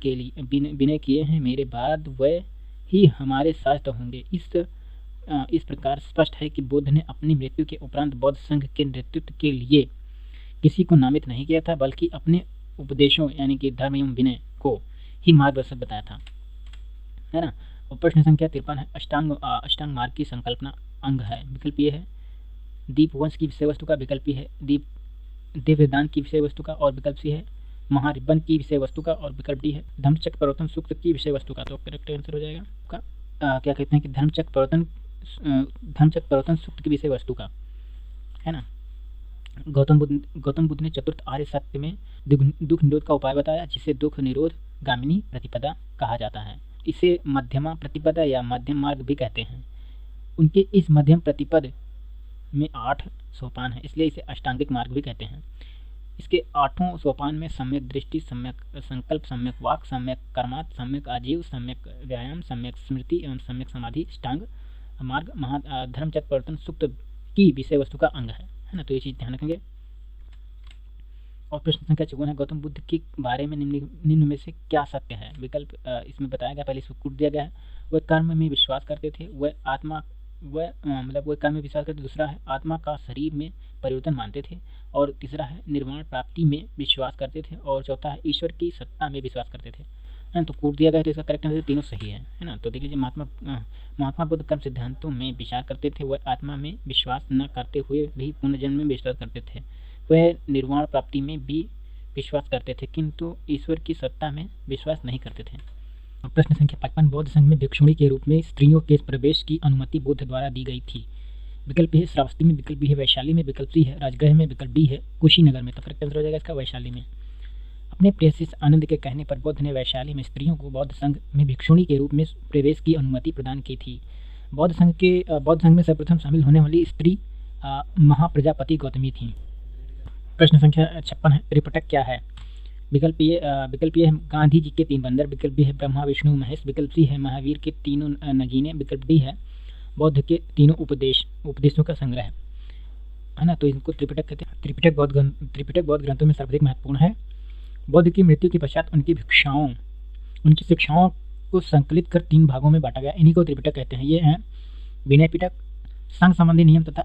किए हैं मेरे बाद वह ही हमारे शास्त्र होंगे। इस प्रकार स्पष्ट है कि बुद्ध ने अपनी मृत्यु के उपरांत बौद्ध संघ के नेतृत्व के लिए किसी को नामित नहीं किया था, बल्कि अपने उपदेशों यानी कि धर्म एवं विनय को ही मार्गदर्शक बताया था, है ना। और प्रश्न संख्या 53 है, अष्टांग मार्ग की संकल्पना अंग है। विकल्प ये है दीपवंश की विषय वस्तु का, विकल्प ये है दिव्यदान की विषय वस्तु का, और विकल्प सी है महारिबन की विषय वस्तु का, और विकल्प डी है धर्मचक्र प्रवर्तन सूक्त की विषय वस्तु का। तो करेक्ट आंसर हो जाएगा क्या कहते हैं कि धर्मचक्र प्रवर्तन सूक्त की विषय वस्तु का, है ना। गौतम बुद्ध ने चतुर्थ आर्य सत्य में दुख निरोध का उपाय बताया, जिसे दुख निरोध गामिनी प्रतिपदा कहा जाता है। इसे मध्यमा प्रतिपदा या मध्यम मार्ग भी कहते हैं। उनके इस मध्यम प्रतिपद में 8 सोपान है, इसलिए इसे अष्टांगिक मार्ग भी कहते हैं। इसके 8 सोपान में सम्यक दृष्टि, सम्यक संकल्प, सम्यक वाक, सम्यक कर्मात, सम्यक आजीव, सम्यक व्यायाम, सम्यक स्मृति एवं सम्यक समाधि अष्टांग मार्ग धर्मचक्र प्रवर्तन सूक्त की विषय वस्तु का अंग है ना। तो ये चीज ध्यान रखेंगे। और प्रश्न संख्या 54 है, गौतम बुद्ध के बारे में निम्न में से क्या सत्य है? विकल्प इसमें बताया गया, पहले इसको कूट दिया गया है। वह कर्म में विश्वास करते थे, वह कर्म में विश्वास करते। दूसरा है आत्मा का शरीर में परिवर्तन मानते थे, और तीसरा है निर्वाण प्राप्ति में विश्वास करते थे, और चौथा है ईश्वर की सत्ता में विश्वास करते थे, है ना। तो कूट दिया गया है, तो इसका करेक्ट आंसर तीनों सही है ना। तो देख लीजिए, महात्मा बुद्ध कर्म सिद्धांतों में विचार करते थे, वह आत्मा में विश्वास न करते हुए भी पुनर्जन्म में विश्वास करते थे, वह निर्वाण प्राप्ति में भी विश्वास करते थे, किंतु ईश्वर की सत्ता में विश्वास नहीं करते थे। प्रश्न संख्या 55, बौद्ध संघ में भिक्षुणी के रूप में स्त्रियों के प्रवेश की अनुमति बुद्ध द्वारा दी गई थी। विकल्प है श्रावस्ती में, विकल्प बी है वैशाली में, विकल्प सी है राजगृह में, विकल्प डी है कुशीनगर में। तो करेक्ट आंसर हो जाएगा इसका वैशाली में। अपने प्रेयसी आनंद के कहने पर बुद्ध ने वैशाली में स्त्रियों को बौद्ध संघ में भिक्षुणी के रूप में प्रवेश की अनुमति प्रदान की थी। बौद्ध संघ में सर्वप्रथम शामिल होने वाली स्त्री महाप्रजापति गौतमी थी। प्रश्न संख्या 56 है, त्रिपिटक क्या है? विकल्प ये है गांधी जी के 3 बंदर, विकल्प बी है ब्रह्मा विष्णु महेश, विकल्प सी है महावीर के 3 नगीने, विकल्प डी है बौद्ध के 3 उपदेशों का संग्रह, है ना। तो इनको त्रिपिटक कहते हैं। त्रिपिटक बौद्ध ग्रंथों में सर्वाधिक महत्वपूर्ण है। बौद्ध की मृत्यु के पश्चात उनकी शिक्षाओं को संकलित कर 3 भागों में बांटा गया, इन्हीं को त्रिपिटक कहते हैं। ये हैं विनय पिटक, संघ संबंधी नियम तथा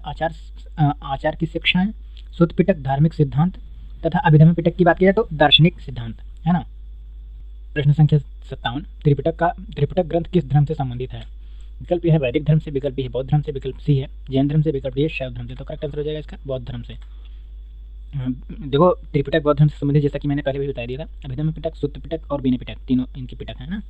आचार की शिक्षाएं, सुत्त पिटक धार्मिक सिद्धांत, तथा अभिधर्म पिटक की बात की जाए तो दार्शनिक सिद्धांत, है ना। प्रश्न संख्या 57, त्रिपिटक ग्रंथ किस धर्म से संबंधित है? विकल्प है वैदिक धर्म से, विकल्प है बौद्ध धर्म से, विकल्प सी है जैन धर्म से, विकल्प डी है शैव धर्म से। तो करेक्ट आंसर हो जाएगा इसका बौद्ध धर्म से। देखो त्रिपिटक बौद्ध धर्म से संबंधित, जैसा कि मैंने पहले भी बता दिया था, अभिधर्म पिटक, सुत्त पिटक और विनय पिटक, तीनों इनकी पिटक है ना।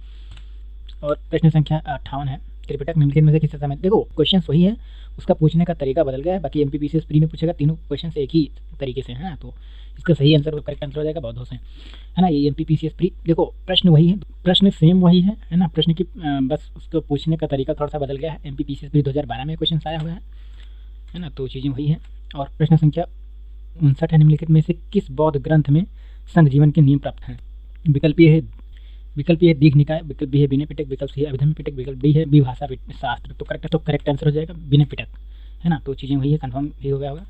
और प्रश्न संख्या 58 है, त्रिपिटक निम्नलिखित में से किससे संबंधित? देखो क्वेश्चन वही है, उसका पूछने का तरीका बदल गया है। बाकी एमपीपीसीएस प्री में पूछेगा तीनों क्वेश्चन एक ही तरीके से, है ना। तो इसका सही आंसर करेक्ट आंसर हो जाएगा बौद्धों से, है ना। ये एमपीपीसीएस प्री, देखो प्रश्न वही है, प्रश्न सेम वही है ना। प्रश्न की बस उसको पूछने का तरीका थोड़ा सा बदल गया है। एमपीपीसीएस प्री 2012 में क्वेश्चन आया हुआ है, है ना, तो चीज़ें वही है। और प्रश्न संख्या 59 है, निम्नलिखित में से किस बौद्ध ग्रंथ में संघ जीवन के नियम प्राप्त हैं? विकल्प ए है दीघ निकाय, विकल्प बी है विनय पिटक, विकल्प सी है अभिधम्म पिटक, विकल्प डी है विभाषा शास्त्र। तो करेक्ट आंसर हो जाएगा विनय पिटक, है ना, तो चीज़ें वही है, कन्फर्म भी हो गया होगा।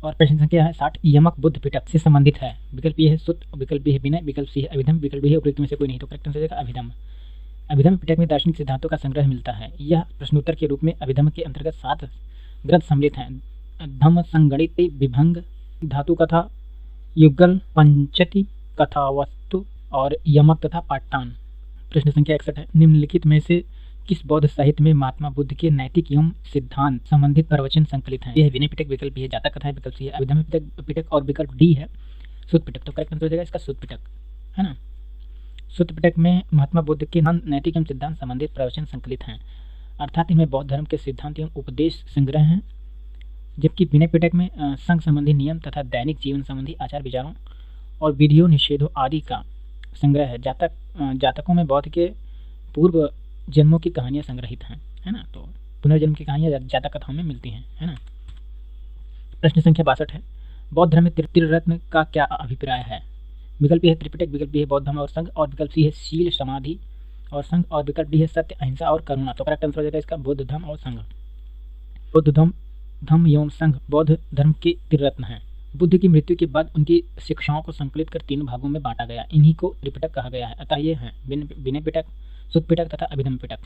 और प्रश्न संख्या है 60, यमक बुद्ध पिटक से संबंधित है? विकल्प ए है सुत, विकल्प बी है विनय, विकल्प सी है अभिधम्म, विकल्प डी है उपयुक्त में से कोई नहीं। तो करेक्ट आंसर हो जाएगा अभिधम्म। अभिधम्म पिटक में दार्शनिक सिद्धांतों का संग्रह मिलता है। यह प्रश्नोत्तर के रूप में अभिधम्म के अंतर्गत 7 ग्रंथ सम्मिलित हैं। धम्म संगणित, विभंग, धातु कथा, युगल, पंचति, कथावस्तु और यमक तथा पाठान। प्रश्न संख्या 61 है, निम्नलिखित में से किस बौद्ध साहित्य में महात्मा बुद्ध के नैतिक एवं सिद्धांत संबंधित प्रवचन संकलित हैं? यह है विनय पिटक, विकल्प बी है जातक कथा, विकल्प सी है अभिधम्म पिटक और विकल्प डी है सुत पिटक। तो करेक्ट आंसर हो जाएगा इसका सुत पिटक, है ना। सुत पिटक में महात्मा बुद्ध के नैतिक एवं सिद्धांत संबंधित प्रवचन संकलित हैं, अर्थात इनमें बौद्ध धर्म के सिद्धांत एवं उपदेश संग्रह हैं। जबकि विनय पिटक में संघ संबंधी नियम तथा दैनिक जीवन संबंधी आचार विचारों और विधियों निषेधों आदि का संग्रह है। जातकों में बौद्ध के पूर्व जन्मों की कहानियां संग्रहित हैं, है ना, तो पुनर्जन्म की कहानियां जातक कथाओं में मिलती हैं, है ना। प्रश्न संख्या 62 है, बौद्ध धर्म में त्रिरत्न का क्या अभिप्राय है? विकल्प ए है त्रिपिटक, विकल्प बी है बौद्ध धर्म और संघ, और विकल्प सी है शील समाधि और संघ, और विकल्प डी है सत्य अहिंसा और करुणा। तो करेक्ट आंसर हो जाएगा इसका बुद्ध धर्म और संघ। बुद्ध धर्म एवं संघ बौद्ध धर्म के त्रिरत्न हैं। बुद्ध की मृत्यु के बाद उनकी शिक्षाओं को संकलित कर 3 भागों में बांटा गया, इन्हीं को त्रिपिटक कहा गया है। अतः ये हैं विनय पिटक, सुत पिटक तथा अभिधम्म पिटक।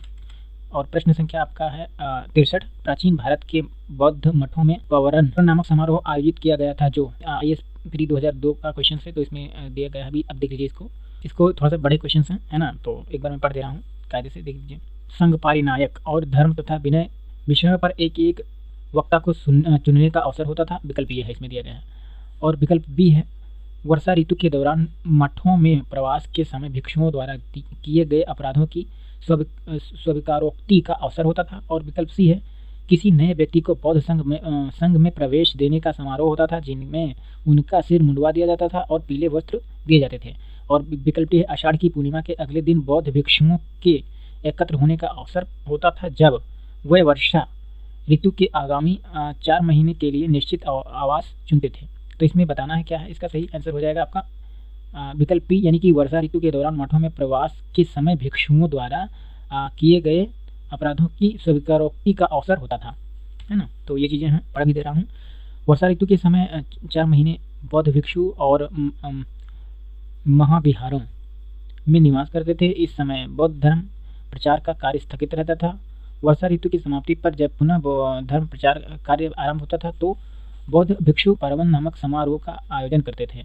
और प्रश्न संख्या आपका है 63, प्राचीन भारत के बौद्ध मठों में पवरन नामक समारोह आयोजित किया गया था, जो IAS प्री 2002 का क्वेश्चन है, तो इसमें दिया गया है। अभी अब देख लीजिए इसको थोड़ा सा बड़े क्वेश्चन हैं, है ना, तो एक बार मैं पढ़ दे रहा हूँ कायदे से, देख लीजिए। संघ पारिनायक और धर्म तथा विनय विषयों पर एक वक्ता को चुनने का अवसर होता था, विकल्प ये है इसमें दिया गया है। और विकल्प बी है वर्षा ऋतु के दौरान मठों में प्रवास के समय भिक्षुओं द्वारा किए गए अपराधों की स्वीकारोक्ति का अवसर होता था। और विकल्प सी है किसी नए व्यक्ति को बौद्ध संघ में प्रवेश देने का समारोह होता था, जिनमें उनका सिर मुंडवा दिया जाता था और पीले वस्त्र दिए जाते थे। और विकल्प डी है आषाढ़ की पूर्णिमा के अगले दिन बौद्ध भिक्षुओं के एकत्र होने का अवसर होता था, जब वह वर्षा ऋतु के आगामी 4 महीने के लिए निश्चित आवास चुनते थे। तो इसमें बताना है क्या है, इसका सही आंसर हो जाएगा आपका विकल्प बी, यानी कि वर्षा ऋतु के दौरान मठों में प्रवास के समय भिक्षुओं द्वारा किए गए अपराधों की स्वीकारोक्ति का अवसर होता था, है ना। तो ये चीज़ें हैं, पढ़ भी दे रहा हूँ। वर्षा ऋतु के समय 4 महीने बौद्ध भिक्षु और महाविहारों में निवास करते थे। इस समय बौद्ध धर्म प्रचार का कार्य स्थगित रहता था। वर्षा ऋतु की समाप्ति पर जब पुनः धर्म प्रचार कार्य आरंभ होता था, तो बौद्ध भिक्षु पार्वन नामक समारोह का आयोजन करते थे,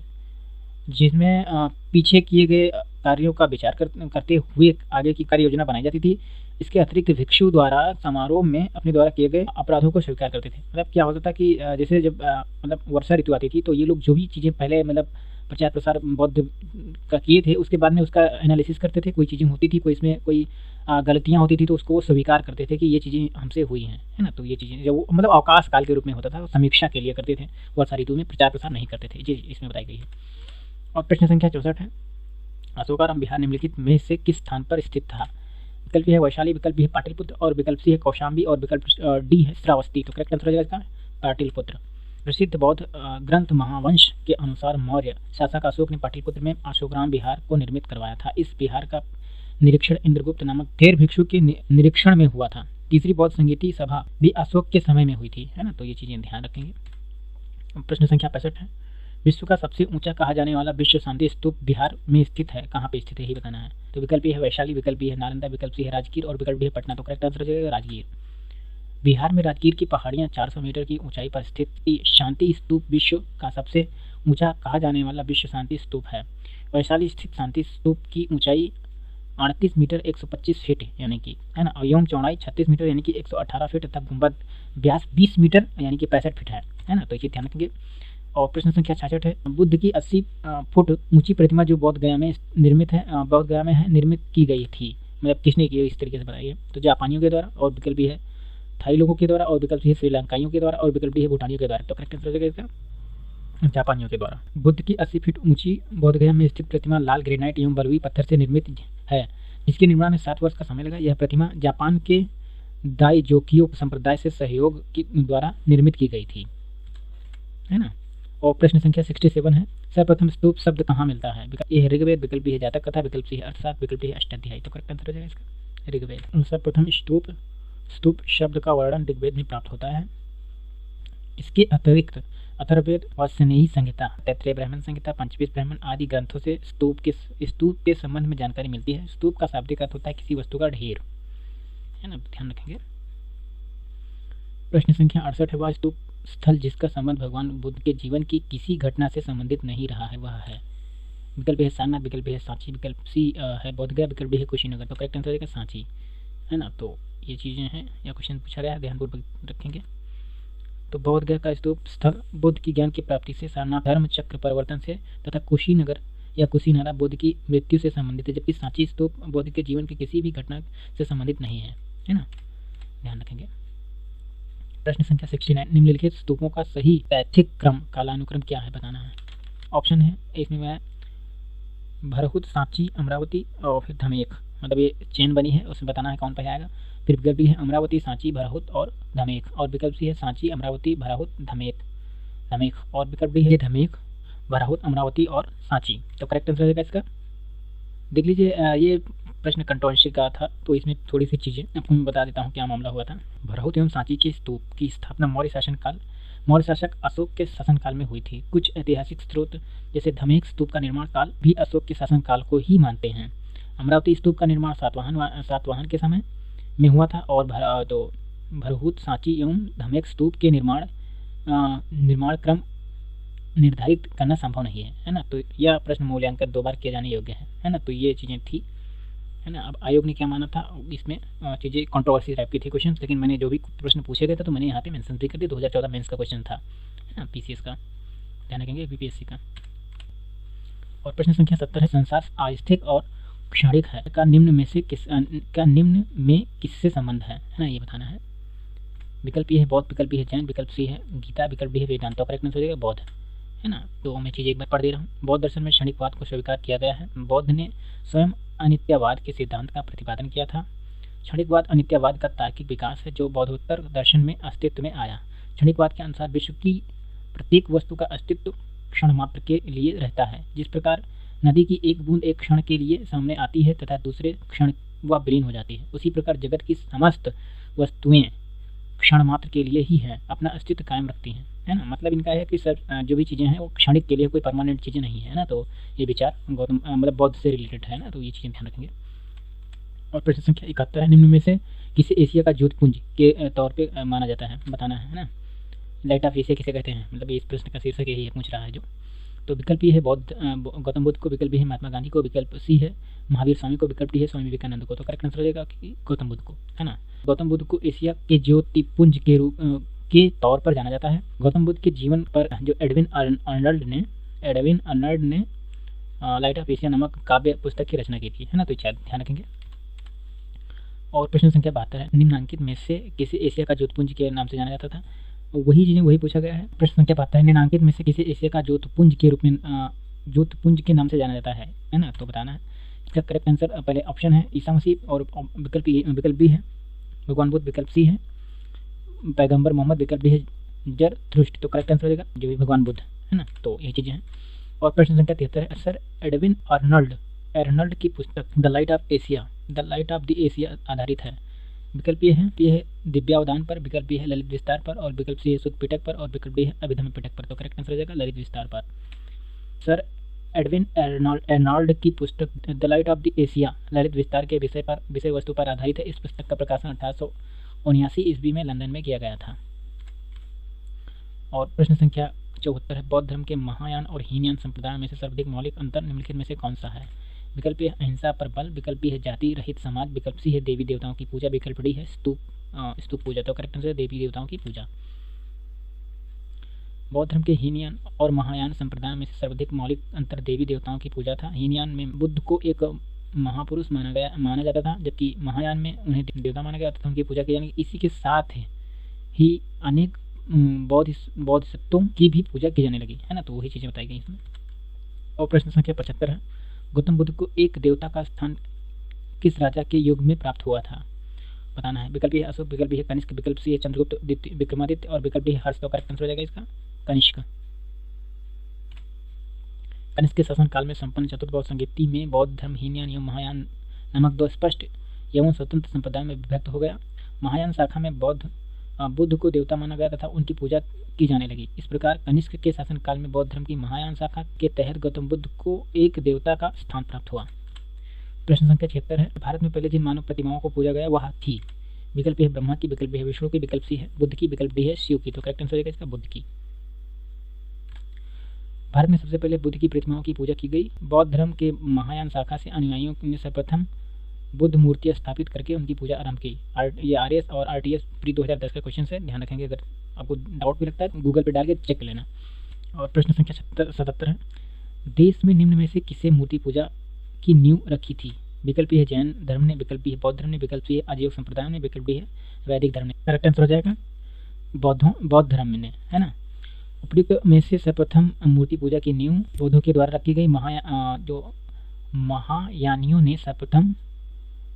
जिसमें पीछे किए गए कार्यों का विचार करते हुए आगे की कार्य योजना बनाई जाती थी। इसके अतिरिक्त भिक्षु द्वारा समारोह में अपने द्वारा किए गए अपराधों को स्वीकार करते थे। मतलब क्या होता था कि जैसे जब मतलब वर्षा ऋतु आती थी, तो ये लोग जो भी चीज़ें पहले मतलब प्रचार प्रसार बौद्ध का किए थे, उसके बाद में उसका एनालिसिस करते थे। कोई चीज़ें होती थी, कोई इसमें कोई गलतियाँ होती थी, तो उसको स्वीकार करते थे कि ये चीज़ें हमसे हुई हैं, है ना। तो ये चीज़ें जब मतलब अवकाश काल के रूप में होता था, समीक्षा के लिए करते थे, वर्षा ऋतु में प्रचार प्रसार नहीं करते थे, जी इसमें बताई गई है। और प्रश्न संख्या 64 है, अशोकाराम विहार निम्नलिखित में से किस स्थान पर स्थित था? विकल्प है वैशाली, विकल्प है पाटलिपुत्र, और विकल्प सी है कौशाम्बी, और विकल्प डी है श्रावस्ती। तो करेक्ट आंसर हो जाएगा इसका पाटलिपुत्र। प्रसिद्ध बौद्ध ग्रंथ महावंश के अनुसार मौर्य शासक अशोक ने पाटलिपुत्र में अशोकराम विहार को निर्मित करवाया था। इस विहार का निरीक्षण इंद्रगुप्त नामक थेर भिक्षु के निरीक्षण में हुआ था। तीसरी बौद्ध संगीति सभा भी अशोक के समय में हुई थी, है ना। तो ये चीज़ें ध्यान रखेंगे। प्रश्न संख्या 65 है, विश्व का सबसे ऊंचा कहा जाने वाला विश्व शांति स्तूप बिहार में स्थित है, कहाँ पे स्थित है ये बताना है। तो विकल्प है वैशाली, विकल्प है नालंदा, विकल्प है राजगीर, और विकल्प है पटना। तो करेक्ट आंसर हो जाएगा राजगीर। बिहार में राजगीर की पहाड़ियाँ 400 मीटर की ऊंचाई पर स्थित शांति स्तूप विश्व का सबसे ऊंचा कहा जाने वाला विश्व शांति स्तूप है। वैशाली स्थित शांति स्तूप की ऊंचाई 38 मीटर 125 फीट यानी कि, है ना, एवं चौड़ाई 36 मीटर यानी कि 118 फीट तथा गुंबद व्यास 20 मीटर यानी कि 65 फीट है ना। तो ये ध्यान रखेंगे। और प्रश्न संख्या 66 है, बुद्ध की 80 फुट ऊंची प्रतिमा जो बौद्ध गया में निर्मित की गई थी, मतलब किसने की, इस तरीके से बताइए। तो जापानियों के द्वारा, और विकल्प है थाई लोगों के द्वारा, और विकल्प है श्रीलंकाइयों के द्वारा, और विकल्प है भूटानियों के द्वारा। तो करेक्ट आंसर हो जाएगा इसका जापानियों के द्वारा। बुद्ध की 80 फीट ऊंची बोधगया में स्थित प्रतिमा लाल ग्रेनाइट एवं बलुई पत्थर से निर्मित है, जिसके निर्माण में 7 वर्ष का समय लगा। यह प्रतिमा जापान के दाइजोकियो संप्रदाय से सहयोग के द्वारा निर्मित की गई थी, है ना। और प्रश्न संख्या 67 है, सर्वप्रथम स्तूप शब्द कहाँ मिलता है? विकल्प ए है ऋग्वेद, विकल्प बी है जातक कथा, विकल्प सी है अर्थशास्त्र, विकल्प डी है अष्टाध्यायी। तो करेक्ट आंसर हो जाएगा इसका ऋग्वेद। सर्वप्रथम स्तूप शब्द का वर्णन ऋग्वेद में प्राप्त होता है। इसके अतिरिक्त अथर्ववेद, वात्स्यनेयी संहिता, तैत्तिरीय ब्राह्मण संहिता, पंचदश ब्राह्मण आदि ग्रंथों से स्तूप के संबंध में जानकारी मिलती है। स्तूप का शाब्दिक अर्थ होता है किसी वस्तु का ढेर, है ना, ध्यान रखेंगे। प्रश्न संख्या 68 है, वह स्तूप स्थल जिसका संबंध भगवान बुद्ध के जीवन की किसी घटना से संबंधित नहीं रहा है वह है? विकल्प है सारनाथ, विकल्प है सांची, विकल्प सी है बोधगया, विकल्प डी है कुशीनगर। तो करेक्ट आंसर हो जाएगा सांची, है ना। तो ये चीज़ें हैं, या क्वेश्चन पूछा गया है, ध्यानपूर्वक रखेंगे। तो बोधगया का स्तूप स्थल बुद्ध की ज्ञान की प्राप्ति से, सारनाथ धर्म चक्र परिवर्तन से तथा कुशीनगर या कुशीनारा बुद्ध की मृत्यु से संबंधित है, जबकि सांची स्तूप बुद्ध के जीवन की किसी भी घटना से संबंधित नहीं है ना, ध्यान रखेंगे। प्रश्न संख्या 69, निम्नलिखित स्तूपों का सही पैथिक क्रम कालानुक्रम क्या है, बताना है। ऑप्शन है इसमें मैं भरहुत, सांची, अमरावती और फिर धमेख, मतलब ये चेन बनी है, उसमें बताना है कौन पहले आएगा। फिर विकल्प बी है अमरावती, सांची, भरहुत और धमेख, और विकल्प सी है सांची, अमरावती, भरहुत, धमेख, और विकल्प डी है धमेख, भरहुत, अमरावती और सांची। तो करेक्ट आंसर रहेगा इसका, देख लीजिए। ये प्रश्न कंट्रोवर्सी का था, तो इसमें थोड़ी सी चीज़ें आपको मैं बता देता हूँ क्या मामला हुआ था। भरहुत एवं सांची के स्तूप की स्थापना मौर्य शासक अशोक के शासनकाल में हुई थी। कुछ ऐतिहासिक स्रोत जैसे धमेख स्तूप का निर्माण काल भी अशोक के शासनकाल को ही मानते हैं। अमरावती स्तूप का निर्माण सातवाहन के समय में हुआ था, और भरहुत, सांची एवं धमेख स्तूप के निर्माण क्रम निर्धारित करना संभव नहीं है ना। तो यह प्रश्न मूल्यांकन 2 बार किए जाने योग्य है ना। तो ये चीज़ें थी, है ना। अब आयोग ने क्या माना था, इसमें चीज़ें कंट्रोवर्सी टाइप की थी क्वेश्चन, लेकिन मैंने जो भी प्रश्न पूछे गए थे तो मैंने यहाँ पे मेंशन भी कर दिया। 2014 मेंस का क्वेश्चन था, है ना, पीसीएस का, ध्यान रखेंगे, बीपीएससी का। और प्रश्न संख्या 70 है, संसार अस्थिर और क्षणिक है का निम्न में किससे संबंध है ना, ये बताना है। विकल्प ए है बौद्ध, विकल्प बी है जैन, विकल्प सी है गीता, विकल्प डी है वेदांत। तो करेक्ट आंसर हो जाएगा बौद्ध, है ना। तो मैं चीज़ एक बार पढ़ दे रहा हूँ। बौद्ध दर्शन में क्षणिकवाद को स्वीकार किया गया है। बौद्ध ने स्वयं अनित्यवाद के सिद्धांत का प्रतिपादन किया था। क्षणिकवाद अनित्यवाद का तार्किक विकास है जो बौद्धोत्तर दर्शन में अस्तित्व में आया। क्षणिकवाद के अनुसार विश्व की प्रत्येक वस्तु का अस्तित्व क्षण मात्र के लिए रहता है। जिस प्रकार नदी की एक बूंद एक क्षण के लिए सामने आती है तथा दूसरे क्षण वह विलीन हो जाती है, उसी प्रकार जगत की समस्त वस्तुएं क्षण मात्र के लिए ही है अपना अस्तित्व कायम रखती हैं, है ना। मतलब इनका है कि सब जो भी चीज़ें हैं वो क्षणिक के लिए, कोई परमानेंट चीज़ें नहीं है ना। तो ये विचार गौतम मतलब बौद्ध से रिलेटेड है ना। तो ये चीज़ें ध्यान रखेंगे। और प्रश्न संख्या 71 है, निम्न में से किसे एशिया का ज्योतिपुंज के तौर पे माना जाता है, बताना है ना। लाइट ऑफ एशिया किसे कहते हैं, मतलब इस प्रश्न का शीर्षक यही पूछ रहा है जो। तो विकल्प ये है गौतम बुद्ध को, विकल्प बी है महात्मा गांधी को, विकल्प सी है महावीर स्वामी को, विकल्प डी है स्वामी विवेकानंद को। तो करेक्ट आंसर हो जाएगा कि गौतम बुद्ध को, है ना। गौतम बुद्ध को एशिया के ज्योतिपुंज के तौर पर जाना जाता है। गौतम बुद्ध के जीवन पर जो एडविन अर्नल्ड ने लाइट ऑफ एशिया नामक काव्य पुस्तक की रचना की थी, है ना। तो ध्यान रखेंगे। और प्रश्न संख्या 72 है, निम्नलिखित में से किसे एशिया का ज्योतिपुंज के नाम से जाना जाता था। वही चीज़ें वही पूछा गया है। प्रश्न संख्या 72 है, निम्नलिखित में से किसे एशिया का ज्योतिपुंज के रूप में ज्योतिपुंज के नाम से जाना जाता है ना। तो बताना है इसका करेक्ट आंसर। पहले ऑप्शन है ईसा मसीह, और विकल्प बी है भगवान बुद्ध, विकल्प सी है पैगंबर मोहम्मद, विकल्प बी है जरथुस्ट्र। तो करेक्ट आंसर हो जाएगा जो भी भगवान बुद्ध, है ना। तो ये चीज़ें हैं। और प्रश्न संख्या 73 है, सर एडविन अर्नल्ड की पुस्तक the light of the Asia आधारित है। विकल्प ये है दिव्यावदान पर, विकल्प बी है ललित विस्तार पर, और विकल्प सी है सुख पिटक पर, और विकल्प डी है अभिधम्म पिटक पर। तो करेक्ट आंसर हो जाएगा ललित विस्तार पर। सर एडविन अर्नल्ड की पुस्तक the light of the Asia Lalit विस्तार के विषय वस्तु पर आधारित है। इस पुस्तक का प्रकाशन 1879 ईस्वी में लंदन में किया गया था। और प्रश्न संख्या 74 है, बौद्ध धर्म के महायान और हीनयान संप्रदायों में से सर्वाधिक मौलिक अंतर निम्नलिखित में से कौन सा है। विकल्प ए अहिंसा पर बल, विकल्प बी है जाति रहित समाज, विकल्प सी है देवी देवताओं की पूजा, विकल्प डी है स्तूप पूजा। तो करेक्ट आंसर है देवी देवताओं की पूजा। बौद्ध धर्म के हीनयान और महायान संप्रदायों में से सर्वाधिक मौलिक अंतर देवी देवताओं की पूजा था। हीनयान में बुद्ध को एक महापुरुष माना जाता था, जबकि महायान में उन्हें देवता माना गया था, उनकी पूजा की जाने। इसी के साथ ही अनेक बौद्ध की भी पूजा की जाने लगी, है ना। तो वही चीज़ें बताई गई इसमें। और प्रश्न संख्या 75 है, गौतम बुद्ध को एक देवता का स्थान किस राजा के युग में प्राप्त हुआ था। बताना है। विकल्प ए है अशोक, विकल्प बी है कनिष्क, विकल्प सी है चंद्रगुप्त द्वितीय विक्रमादित्य और विकल्प डी है हर्ष। तो करेक्ट आंसर हो जाएगा इसका कनिष्क। कनिष्क के शासनकाल में संपन्न चतुर्थ संगीति में बौद्ध धर्म हीनयान एवं महायान नामक दो स्पष्ट एवं स्वतंत्र संप्रदाय में विभक्त हो गया। महायान शाखा में बुद्ध को देवता माना गया तथा उनकी पूजा की जाने लगी। इस प्रकार कनिष्क के शासनकाल में बौद्ध धर्म की महायान शाखा के तहत गौतम बुद्ध को एक देवता का स्थान प्राप्त हुआ। प्रश्न संख्या 76 है, भारत में पहले जिन मानव प्रतिमाओं को पूजा गया वह थी। विकल्प है ब्रह्मा की, विकल्प है विष्णु की, विकल्प सी है बुद्ध की, विकल्प डी है शिव की। तो करेक्ट आंसर हो जाएगा इसका बुद्ध की। भारत में सबसे पहले बुद्ध की प्रतिमाओं की पूजा की गई। बौद्ध धर्म के महायान शाखा से अनुयायियों ने सर्वप्रथम बुद्ध मूर्तियां स्थापित करके उनकी पूजा आरंभ की। ये RS और RTS प्री 2010 का क्वेश्चन है, ध्यान रखेंगे। अगर आपको डाउट भी लगता है तो गूगल पे डाल के चेक कर लेना। और प्रश्न संख्या 77 है, देश में निम्न में से किसे मूर्ति पूजा की नींव रखी थी। विकल्प है जैन धर्म ने, विकल्प बी है बौद्ध धर्म ने, विकल्प सी है आजीव संप्रदाय ने, विकल्प डी है वैदिक धर्म ने। करेक्ट आंसर हो जाएगा बौद्ध धर्म ने, है ना। उपयुक्त में से सर्वप्रथम मूर्ति पूजा की नींव बौद्धों के द्वारा रखी गई। महायानियों ने सर्वप्रथम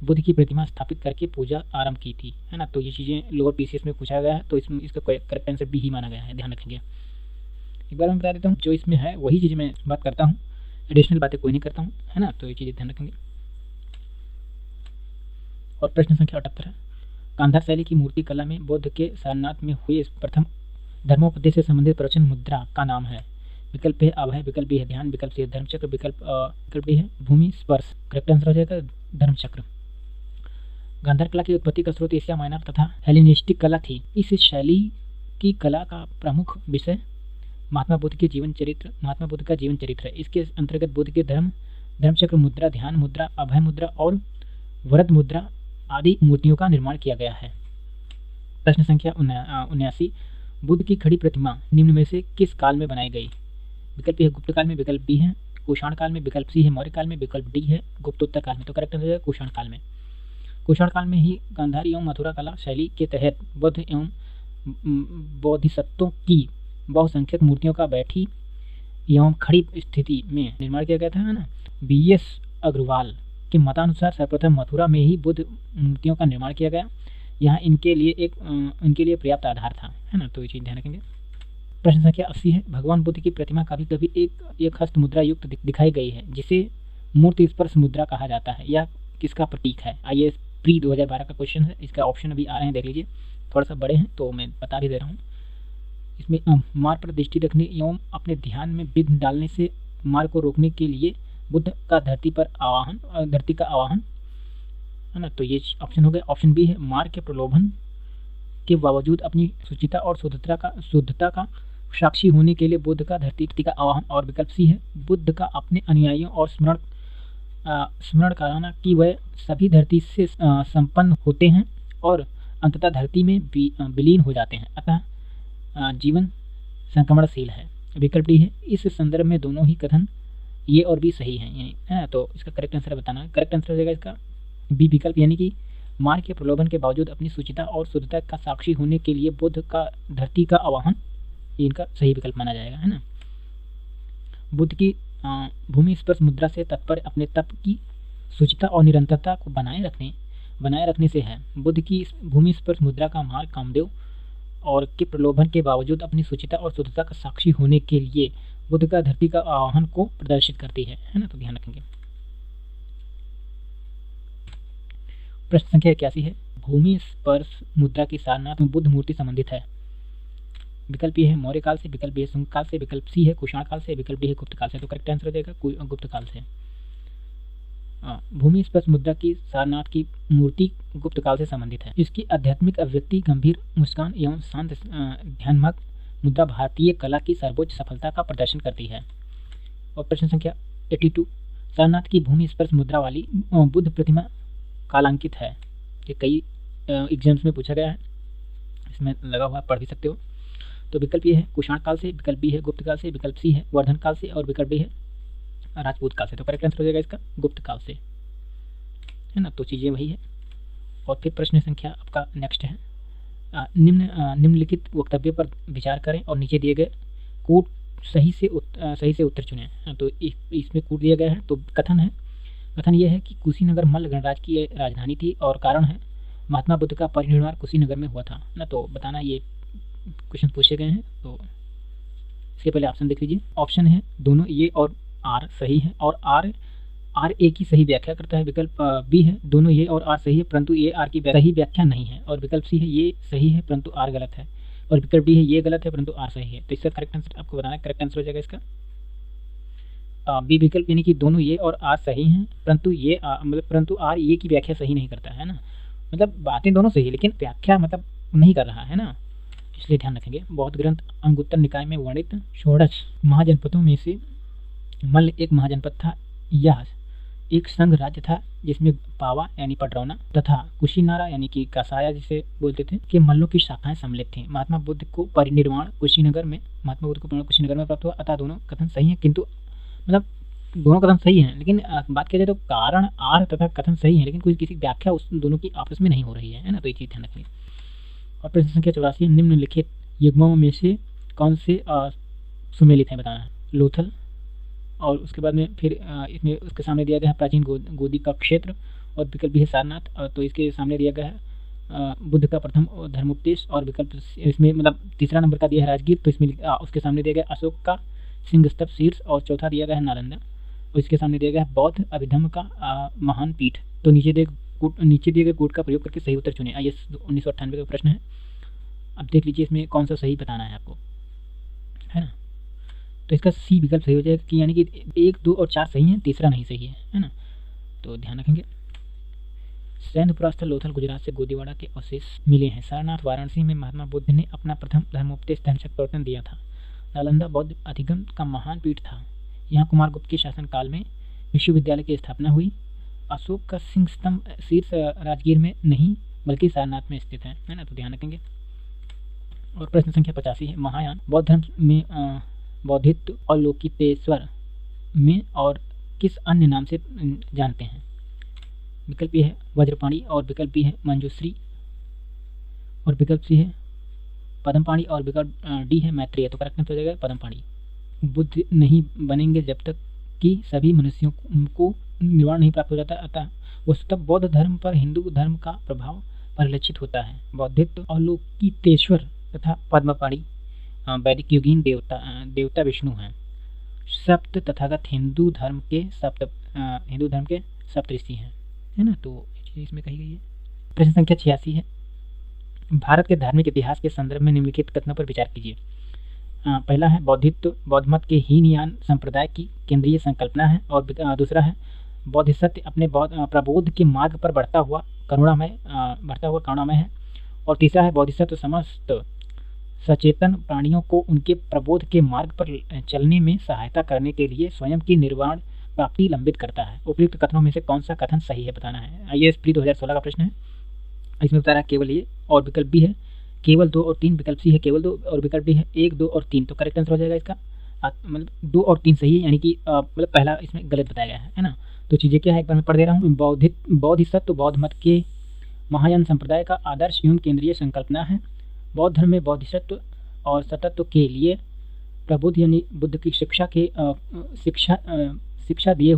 बुद्ध की प्रतिमा स्थापित करके पूजा आरंभ की थी, है ना। तो ये चीज़ें लोअर PCS में पूछा गया है, तो इसमें इसका करेक्ट आंसर बी ही माना गया है, ध्यान रखेंगे। एक बार मैं बता देता हूँ, जो इसमें है वही चीज़ मैं बात करता हूँ, एडिशनल बातें कोई नहीं करता हूँ, है ना। तो ये चीज़ें ध्यान रखेंगे। और प्रश्न संख्या 78 है, गांधार शैली की मूर्ति कला में बुद्ध के सारनाथ में हुए प्रथम धर्मोपदेश से संबंधित प्रवचन मुद्रा का नाम है। विकल्प है अभय, विकल्प बी है ध्यान, विकल्प सी है धर्मचक्र, विकल्प डी है भूमि स्पर्श। करेक्ट आंसर हो जाएगा धर्मचक्र। गांधार कला की उत्पत्ति का स्रोत एशिया माइनर तथा हेलेनिस्टिक कला थी। इस शैली की कला का प्रमुख विषय महात्मा बुद्ध का जीवन चरित्र है। इसके अंतर्गत बुद्ध के धर्मचक्र मुद्रा, ध्यान मुद्रा, अभय मुद्रा और वरद मुद्रा आदि मूर्तियों का निर्माण किया गया है। प्रश्न संख्या 79, बुद्ध की खड़ी प्रतिमा निम्न में से किस काल में बनाई गई। विकल्प है गुप्त काल में, विकल्प बी है कुषाण काल में, विकल्प सी है मौर्य काल में, विकल्प डी है गुप्तोत्तर काल में। तो करेक्ट आंसर है कुषाण काल में। कुषाण काल में ही गांधार एवं मथुरा कला शैली के तहत बुद्ध एवं बोधिसत्वों की बहुसंख्यक मूर्तियों का बैठी एवं खड़ी स्थिति में निर्माण किया गया था, है ना। BS अग्रवाल के मतानुसार सर्वप्रथम मथुरा में ही बुद्ध मूर्तियों का निर्माण किया गया। यहाँ इनके लिए पर्याप्त आधार था, है ना। तो ये चीज़ ध्यान रखेंगे। प्रश्न संख्या 80 है, भगवान बुद्ध की प्रतिमा कभी कभी एक हस्त मुद्रा युक्त दिखाई गई है जिसे मूर्ति स्पर्श मुद्रा कहा जाता है। यह किसका प्रतीक है। आइए प्री 2012 का क्वेश्चन है, इसका ऑप्शन अभी आ रहे हैं, देख लीजिए। थोड़ा सा बड़े हैं तो मैं बता भी दे रहा हूँ। इसमें मार्ग पर दृष्टि रखने एवं अपने ध्यान में विघ्न डालने से मार्ग को रोकने के लिए बुद्ध का धरती का आवाहन, है ना। तो ये ऑप्शन हो गया। ऑप्शन बी है मार्ग के प्रलोभन के बावजूद अपनी शुचिता और शुद्धता का साक्षी होने के लिए बुद्ध का धरती का आवाहन। और विकल्प सी है बुद्ध का अपने अनुयायियों और स्मरण कराना कि वह सभी धरती से संपन्न होते हैं और अंततः धरती में विलीन हो जाते हैं, अतः जीवन संक्रमणशील है। विकल्प डी है इस संदर्भ में दोनों ही कथन ये और भी सही हैं, यानी है। तो इसका करेक्ट आंसर बताना है। करेक्ट आंसर हो जाएगा इसका बी विकल्प, यानी कि मार्ग के प्रलोभन के बावजूद अपनी शुचिता और शुद्धता का साक्षी होने के लिए बुद्ध का धरती का आवाहन, इनका सही विकल्प माना जाएगा, है ना। बुद्ध की भूमि स्पर्श मुद्रा से तात्पर्य अपने तप की शुचिता और निरंतरता को बनाए रखने से है। बुद्ध की भूमि स्पर्श मुद्रा का मार्ग कामदेव और के प्रलोभन के बावजूद अपनी शुचिता और शुद्धता का साक्षी होने के लिए बुद्ध का धरती का आवाहन को प्रदर्शित करती है ना। तो ध्यान रखेंगे। प्रश्न संख्या 81 है, भूमि स्पर्श मुद्रा की सारनाथ में बुद्ध मूर्ति संबंधित है। विकल्प ए है मौर्य काल से, विकल्प बी है शुंग काल से, विकल्प सी है कुषाण काल से, विकल्प डी है गुप्त काल से। तो करेक्ट आंसर हो जाएगा गुप्त काल से। भूमि स्पर्श मुद्रा की सारनाथ की मूर्ति गुप्त काल से संबंधित है। इसकी आध्यात्मिक अभिव्यक्ति, गंभीर मुस्कान एवं शांत ध्यानमग्न मुद्रा भारतीय कला की सर्वोच्च सफलता का प्रदर्शन करती है। और प्रश्न संख्या 82, सारनाथ की भूमि स्पर्श मुद्रा वाली बुद्ध प्रतिमा कालांकित है। ये कई एग्जाम्स में पूछा गया है, इसमें लगा हुआ पढ़ भी सकते हो। तो विकल्प ये है कुषाण काल से, विकल्प बी है गुप्त काल से, विकल्प सी है वर्धन काल से और विकल्प डी है राजपूत काल से। तो करेक्ट आंसर हो जाएगा इसका गुप्त काल से, है ना। तो चीज़ें वही है। और फिर प्रश्न संख्या आपका नेक्स्ट है, निम्नलिखित वक्तव्य पर विचार करें और नीचे दिए गए कूट सही से उत्तर चुनें। तो इसमें कूट दिया गया है। तो कथन यह है कि कुशीनगर मल्ल गणराज्य की राजधानी थी और कारण है महात्मा बुद्ध का परिनिर्वाण कुशीनगर में हुआ था ना। तो बताना, ये क्वेश्चन पूछे गए हैं। तो इसके पहले ऑप्शन देख लीजिए। ऑप्शन है दोनों ये और आर सही है, और आर ए की सही व्याख्या करता है। विकल्प बी है दोनों ये और आर सही है परंतु ये आर की सही व्याख्या नहीं है। और विकल्प सी है ये सही है परंतु आर गलत है। और विकल्प डी है ये गलत है परंतु आर सही है। तो इसका करेक्ट आंसर आपको बताना है। करेक्ट आंसर हो जाएगा इसका बी विकल्प, यानी कि दोनों ये और आर सही हैं परंतु ये परंतु आर ये की व्याख्या सही नहीं करता है ना। मतलब बातें दोनों सही है लेकिन व्याख्या मतलब नहीं कर रहा है ना, इसलिए ध्यान रखेंगे। बौद्ध ग्रंथ अंगुत्तर निकाय में वर्णित षोडश महाजनपदों में से मल्ल एक महाजनपद था। यह एक संघ राज्य था जिसमें पावा यानी पटरौना तथा कुशीनारा यानी कि कसाया जिसे बोलते थे के मल्लों की शाखाएं सम्मिलित थीं। महात्मा बुद्ध को परिनिर्वाण कुशीनगर में प्राप्त हुआ। अतः दोनों कथन सही है, किंतु मतलब दोनों कथन सही हैं लेकिन बात किया जाए तो कारण आर तथा कथन सही है लेकिन कोई किसी व्याख्या उस दोनों की आपस में नहीं हो रही है ना। तो ये चीज़ ध्यान रखिए। और प्रश्न संख्या 84, निम्नलिखित युग्मों में से कौन से सुमेलित हैं बताना है। लोथल, और उसके बाद में फिर इसमें उसके सामने दिया गया है प्राचीन गोदी का क्षेत्र, और विकल्प भी है सारनाथ। तो इसके सामने दिया गया है बुद्ध का प्रथम धर्मोपदेश, और विकल्प इसमें मतलब तीसरा नंबर का दिया है राजगीर। तो इसमें उसके सामने दिया गया अशोक का सिंह स्तंभ शीर्ष, और चौथा दिया गया है नालंदा, और इसके सामने दिया गया है बौद्ध अभिधर्म का महान पीठ। तो नीचे दिए गए कोड का प्रयोग करके सही उत्तर चुने। IAS 1998 का प्रश्न है। अब देख लीजिए इसमें कौन सा सही बताना है आपको, है ना। तो इसका सी विकल्प सही हो जाएगा कि यानी कि 1, 2 और 4 सही हैं, तीसरा नहीं सही है ना। तो ध्यान रखेंगे। सैंधपुरा स्थल लोथल गुजरात से गोदीवाड़ा के अवशेष मिले हैं। सारनाथ वाराणसी में महात्मा बुद्ध ने अपना प्रथम धर्मोपदेश धर्मचक्र प्रवर्तन दिया था। नालंदा बौद्ध अधिगम का महान पीठ था। यहाँ कुमारगुप्त के शासनकाल में विश्वविद्यालय की स्थापना हुई। अशोक का सिंह स्तंभ शीर्ष राजगीर में नहीं बल्कि सारनाथ में स्थित है ना। तो ध्यान रखेंगे। और प्रश्न संख्या 85 है। महायान बौद्ध धर्म में बौद्धित्व और लोकितेश्वर में और किस अन्य नाम से जानते हैं। विकल्प ए है वज्रपाणी, और विकल्प बी है मंजूश्री, और विकल्प सी है पद्मपाणी, और विकल्प डी है मैत्रेय। तो करेक्ट आंसर हो जाएगा पद्मपाणी। बुद्ध नहीं बनेंगे जब तक कि सभी मनुष्यों को निर्वाण नहीं प्राप्त हो जाता, अतः वस्तुतः बौद्ध धर्म पर हिंदू धर्म का प्रभाव परिलक्षित होता है। बौद्धित्व और लोकितेश्वर तथा पद्मपाणी वैदिक युगीन देवता विष्णु हैं। सप्त तथागत हिंदू धर्म के सप्त ऋषि हैं, है ना। तो ये चीज़ इसमें कही गई है। प्रश्न संख्या 86 है। भारत के धार्मिक इतिहास के संदर्भ में निम्नलिखित कथनों पर विचार कीजिए। पहला है बौद्धित्व बौद्ध मत के हीनयान संप्रदाय की केंद्रीय संकल्पना है, और दूसरा है बोधिसत्व अपने प्रबोध के मार्ग पर बढ़ता हुआ करुणामय है, और तीसरा है बोधिसत्व समस्त सचेतन प्राणियों को उनके प्रबोध के मार्ग पर चलने में सहायता करने के लिए स्वयं की निर्वाण प्राप्ति लंबित करता है। उपयुक्त कथनों में से कौन सा कथन सही है बताना है। IAS प्री 2016 का प्रश्न है। इसमें बता रहा है केवल ये, और विकल्प बी है केवल 2 और 3, विकल्प सी है केवल 2, और विकल्प डी है 1, 2 और 3। तो करेक्ट आंसर हो जाएगा इसका मतलब 2 और 3 सही है, यानी कि मतलब पहला इसमें गलत बताया गया है ना। तो चीज़ें क्या है एक बार मैं पढ़ दे रहा हूँ। बौद्धिसत्व बौद्ध मत के महायान संप्रदाय का आदर्श एवं केंद्रीय संकल्पना है। बौद्ध धर्म में बौद्धिसत्व और सतत्व के लिए प्रबुद्ध यानी बुद्ध की शिक्षा दिए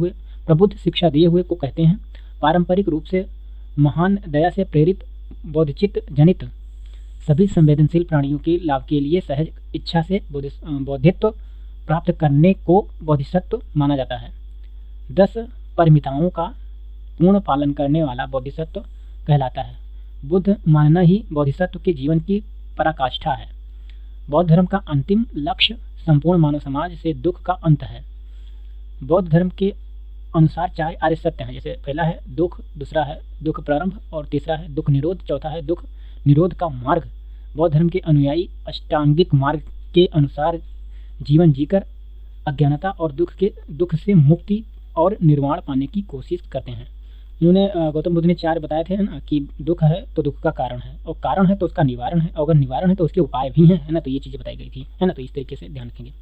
हुए को कहते हैं। पारंपरिक रूप से महान दया से प्रेरित बौद्धचित्त जनित सभी संवेदनशील प्राणियों के लाभ के लिए सहज इच्छा से बौद्धित्व प्राप्त करने को बोधिसत्व माना जाता है। 10 परिमिताओं का पूर्ण पालन करने वाला बोधिसत्व कहलाता है। बुद्ध मानना ही बोधिसत्व के जीवन की पराकाष्ठा है। बौद्ध धर्म का अंतिम लक्ष्य संपूर्ण मानव समाज से दुख का अंत है। बौद्ध धर्म के अनुसार 4 आर्य सत्य हैं, जैसे पहला है दुख, दूसरा है दुख प्रारंभ, और तीसरा है दुख निरोध, चौथा है दुख निरोध का मार्ग। बौद्ध धर्म के अनुयायी अष्टांगिक मार्ग के अनुसार जीवन जीकर अज्ञानता और दुख से मुक्ति और निर्वाण पाने की कोशिश करते हैं। उन्होंने गौतम बुद्ध ने 4 बताए थे ना कि दुख है तो दुख का कारण है, और कारण है तो उसका निवारण है, और अगर निवारण है तो उसके उपाय भी हैं, है ना। तो ये चीज़ें बताई गई थी, है ना। तो इस तरीके से ध्यान रखेंगे।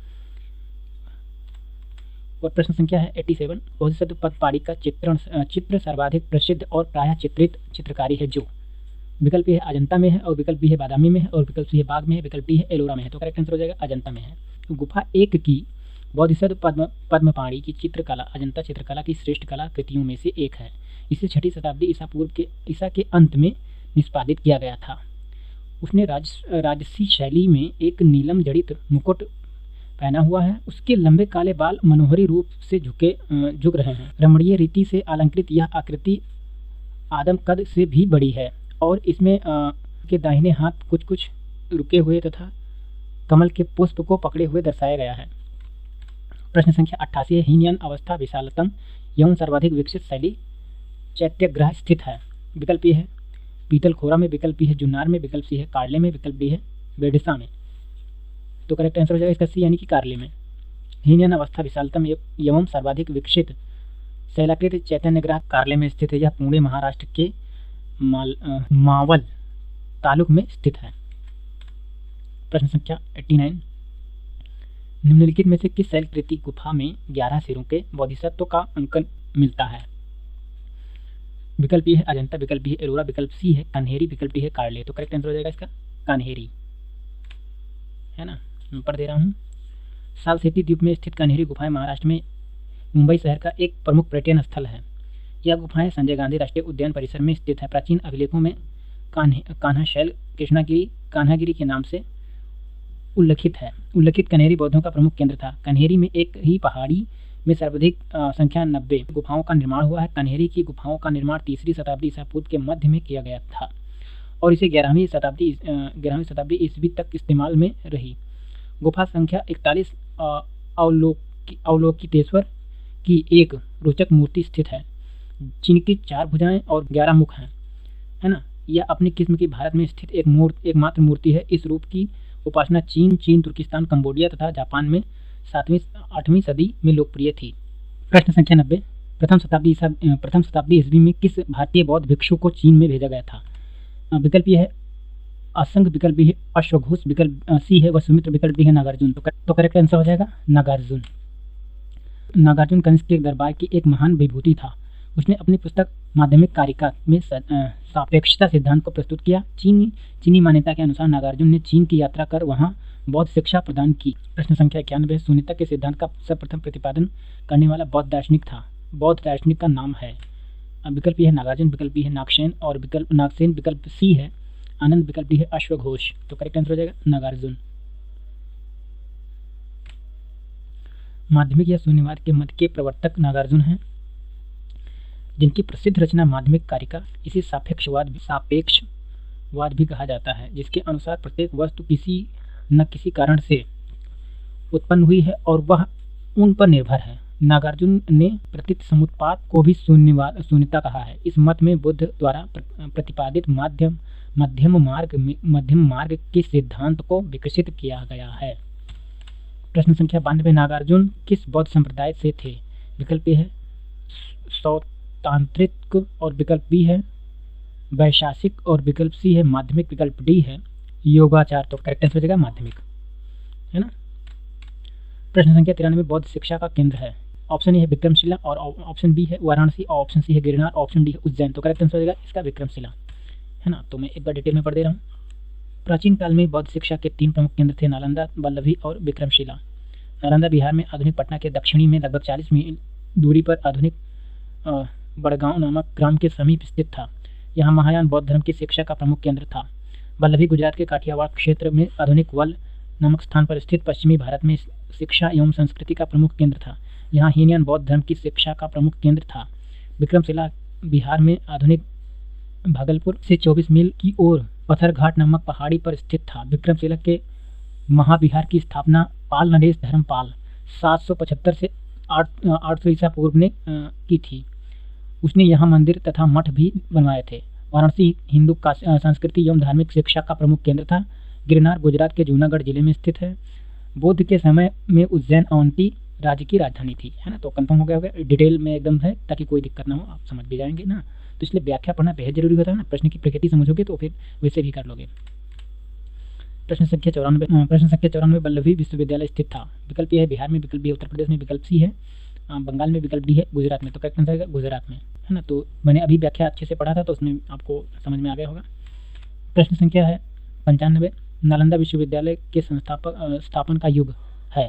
और प्रश्न संख्या है 87। बोधिसत्व पद्मपाणी का चित्र सर्वाधिक प्रसिद्ध और प्रायः चित्रित चित्रकारी है जो। विकल्प ए है अजंता में है, और विकल्प बी है बादामी में है, और विकल्प सी है बाग में है, विकल्प डी है एलोरा में है। तो करेक्ट आंसर हो जाएगा अजंता में है। तो गुफा 1 की बोधिसत्व पद्मपाणी की चित्रकला अजंता चित्रकला की श्रेष्ठ कला कृतियों में से एक है। इसे 6ठी शताब्दी ईसा के अंत में निष्पादित किया गया था। उसने राजसी शैली में एक नीलम जड़ित मुकुट पहना हुआ है। उसके लंबे काले बाल मनोहरी रूप से झुक रहे हैं। रमणीय रीति से अलंकृत यह आकृति आदम कद से भी बड़ी है और इसमें के दाहिने हाथ कुछ कुछ रुके हुए तथा कमल के पुष्प को पकड़े हुए दर्शाया गया है। प्रश्न संख्या 88 है। हीनयान अवस्था विशालतम एवं सर्वाधिक विकसित शैली चैत्यग्रह स्थित है। विकल्प ए है पीतल खोरा में, विकल्प बी है जुन्नार में, विकल्प सी है कार्ले में, विकल्प डी है बेडसा में। तो करेक्ट आंसर हो जाएगा इसका सी यानी कि कार्ले में। हीनयान अवस्था विशालतम एवं सर्वाधिक विकसित शैलाकृत चैतन्यग्रह कार्ले में स्थित है। यह पुणे महाराष्ट्र के मावल तालुक में स्थित है। प्रश्न संख्या 89 निम्नलिखित में से किस शैलकृति गुफा में 11 सिरों के बोधिसत्व का अंकन मिलता है। विकल्प ए है अजंता, विकल्प बी है एलोरा, विकल्प सी है कन्हेरी, विकल्प डी है कार्ले। तो करेक्ट आंसर हो जाएगा इसका कन्हेरी, है ना। मैं पढ़ दे रहा हूँ। सालसेती द्वीप में स्थित कन्हेरी गुफाएं महाराष्ट्र में मुंबई शहर का एक प्रमुख पर्यटन स्थल है। यह गुफाएं संजय गांधी राष्ट्रीय उद्यान परिसर में स्थित है। प्राचीन अभिलेखों में कान्हा शैल कृष्णागिरी कान्हागिरी के नाम से उल्लिखित कन्हेरी बौद्धों का प्रमुख केंद्र था। कन्हेरी में एक ही पहाड़ी में सर्वाधिक संख्या 90 गुफाओं का निर्माण हुआ है। कन्हेरी की गुफाओं का निर्माण 3री शताब्दी ईसा पूर्व के मध्य में किया गया था और इसे 11वीं शताब्दी ईस्वी तक इस्तेमाल में रही। गुफा संख्या 41 अवलोकितेश्वर की एक रोचक मूर्ति स्थित है जिनकी 4 भुजाएं और 11 मुख हैं, है ना। यह अपनी किस्म की भारत में स्थित एकमात्र मूर्ति है। इस रूप की उपासना चीन, तुर्किस्तान, कंबोडिया तथा जापान में 7वीं-8वीं सदी में लोकप्रिय थी। प्रश्न संख्या 90 प्रथम शताब्दी ईस्वी में किस भारतीय बौद्ध भिक्षु को चीन में भेजा गया था। विकल्प यह है असंग, विकल्प बी है अश्वघोष, विकल्प सी है वसुमित्र, विकल्प डी है नागार्जुन। तो करेक्ट आंसर हो जाएगा नागार्जुन। नागार्जुन कनिष्क के दरबार की एक महान विभूति था। उसने अपनी पुस्तक माध्यमिक कारिका में सापेक्षता सिद्धांत को प्रस्तुत किया। चीनी मान्यता के अनुसार नागार्जुन ने चीन की यात्रा कर वहां बौद्ध शिक्षा प्रदान की। प्रश्न संख्या 91 शून्यता के सिद्धांत का सर्वप्रथम प्रतिपादन करने वाला बौद्ध दार्शनिक था। बौद्ध दार्शनिक का नाम है। विकल्प है नागार्जुन, विकल्प बी है नागसेन और विकल्प सी है आनंद, विकल्प डी है अश्वघोष। तो करेक्ट आंसर हो जाएगा नागार्जुन। माध्यमिक या शून्यवाद के मत के प्रवर्तक नागार्जुन हैं, जिनकी प्रसिद्ध रचना माध्यमिक कारिका इसे सापेक्षवाद भी कहा जाता है, जिसके अनुसार प्रत्येक वस्तु किसी न किसी कारण से उत्पन्न हुई है और वह उन पर निर्भर है। नागार्जुन ने प्रतीत समुत्पात को भी शून्यता कहा है। इस मत में बुद्ध द्वारा प्रतिपादित मध्यम मार्ग के सिद्धांत को विकसित किया गया है। प्रश्न संख्या 92 नागार्जुन किस बौद्ध संप्रदाय से थे। विकल्प ए है सौतांत्रिक और विकल्प बी है वैशासिक और विकल्प सी है माध्यमिक, विकल्प डी है योगाचार। तो करेक्ट आंसर हो जाएगा माध्यमिक, है ना। प्रश्न संख्या 93 बौद्ध शिक्षा का केंद्र है। ऑप्शन ए है विक्रमशिला और ऑप्शन बी है वाराणसी और ऑप्शन सी है गिरनार, ऑप्शन डी है उज्जैन। तो करेक्ट आंसर हो जाएगा इसका विक्रमशिला, है ना। तो मैं एक बार डिटेल में पढ़ दे रहा हूँ। प्राचीन काल में बौद्ध शिक्षा के 3 प्रमुख केंद्र थे, नालंदा, वल्लभी और विक्रमशिला। नालंदा बिहार में आधुनिक पटना के दक्षिणी में लगभग 40 मील दूरी पर आधुनिक बड़गांव नामक ग्राम के समीप स्थित था। यहाँ महायान बौद्ध धर्म की शिक्षा का प्रमुख केंद्र था। वल्लभी गुजरात के काठियावाड़ क्षेत्र में आधुनिक वल नामक स्थान पर स्थित पश्चिमी भारत में शिक्षा एवं संस्कृति का प्रमुख केंद्र था। यहाँ हीनयान बौद्ध धर्म की शिक्षा का प्रमुख केंद्र था। विक्रमशिला बिहार में आधुनिक भागलपुर से 24 मील की ओर पत्थरघाट नामक पहाड़ी पर स्थित था। विक्रमशिला के महाविहार की स्थापना पाल नरेश धर्मपाल 775 से 800 ईसा पूर्व ने की थी। उसने यहाँ मंदिर तथा मठ भी बनवाए थे। वाराणसी हिंदू संस्कृति एवं धार्मिक शिक्षा का प्रमुख केंद्र था। गिरनार गुजरात के जूनागढ़ जिले में स्थित है। बुद्ध के समय में उज्जैन अवंती राज्य की राजधानी थी, है ना। तो कंफर्म हो गया होगा, डिटेल में एकदम है ताकि कोई दिक्कत ना हो, आप समझ भी जाएंगे ना। तो इसलिए व्याख्या पढ़ना बेहद जरूरी होता है ना। प्रश्न की प्रकृति समझोगे तो फिर वैसे भी कर लोगे। प्रश्न संख्या 94 वल्लभी विश्वविद्यालय स्थित था। विकल्प ए है बिहार में, विकल्प बी उत्तर प्रदेश में, विकल्प सी है बंगाल में, विकल्प डी है गुजरात में। तो करेक्ट आंसर है गुजरात में, है ना। तो मैंने अभी व्याख्या अच्छे से पढ़ा था तो उसमें आपको समझ में आ गया होगा। प्रश्न संख्या है 95 नालंदा विश्वविद्यालय के स्थापन का युग है।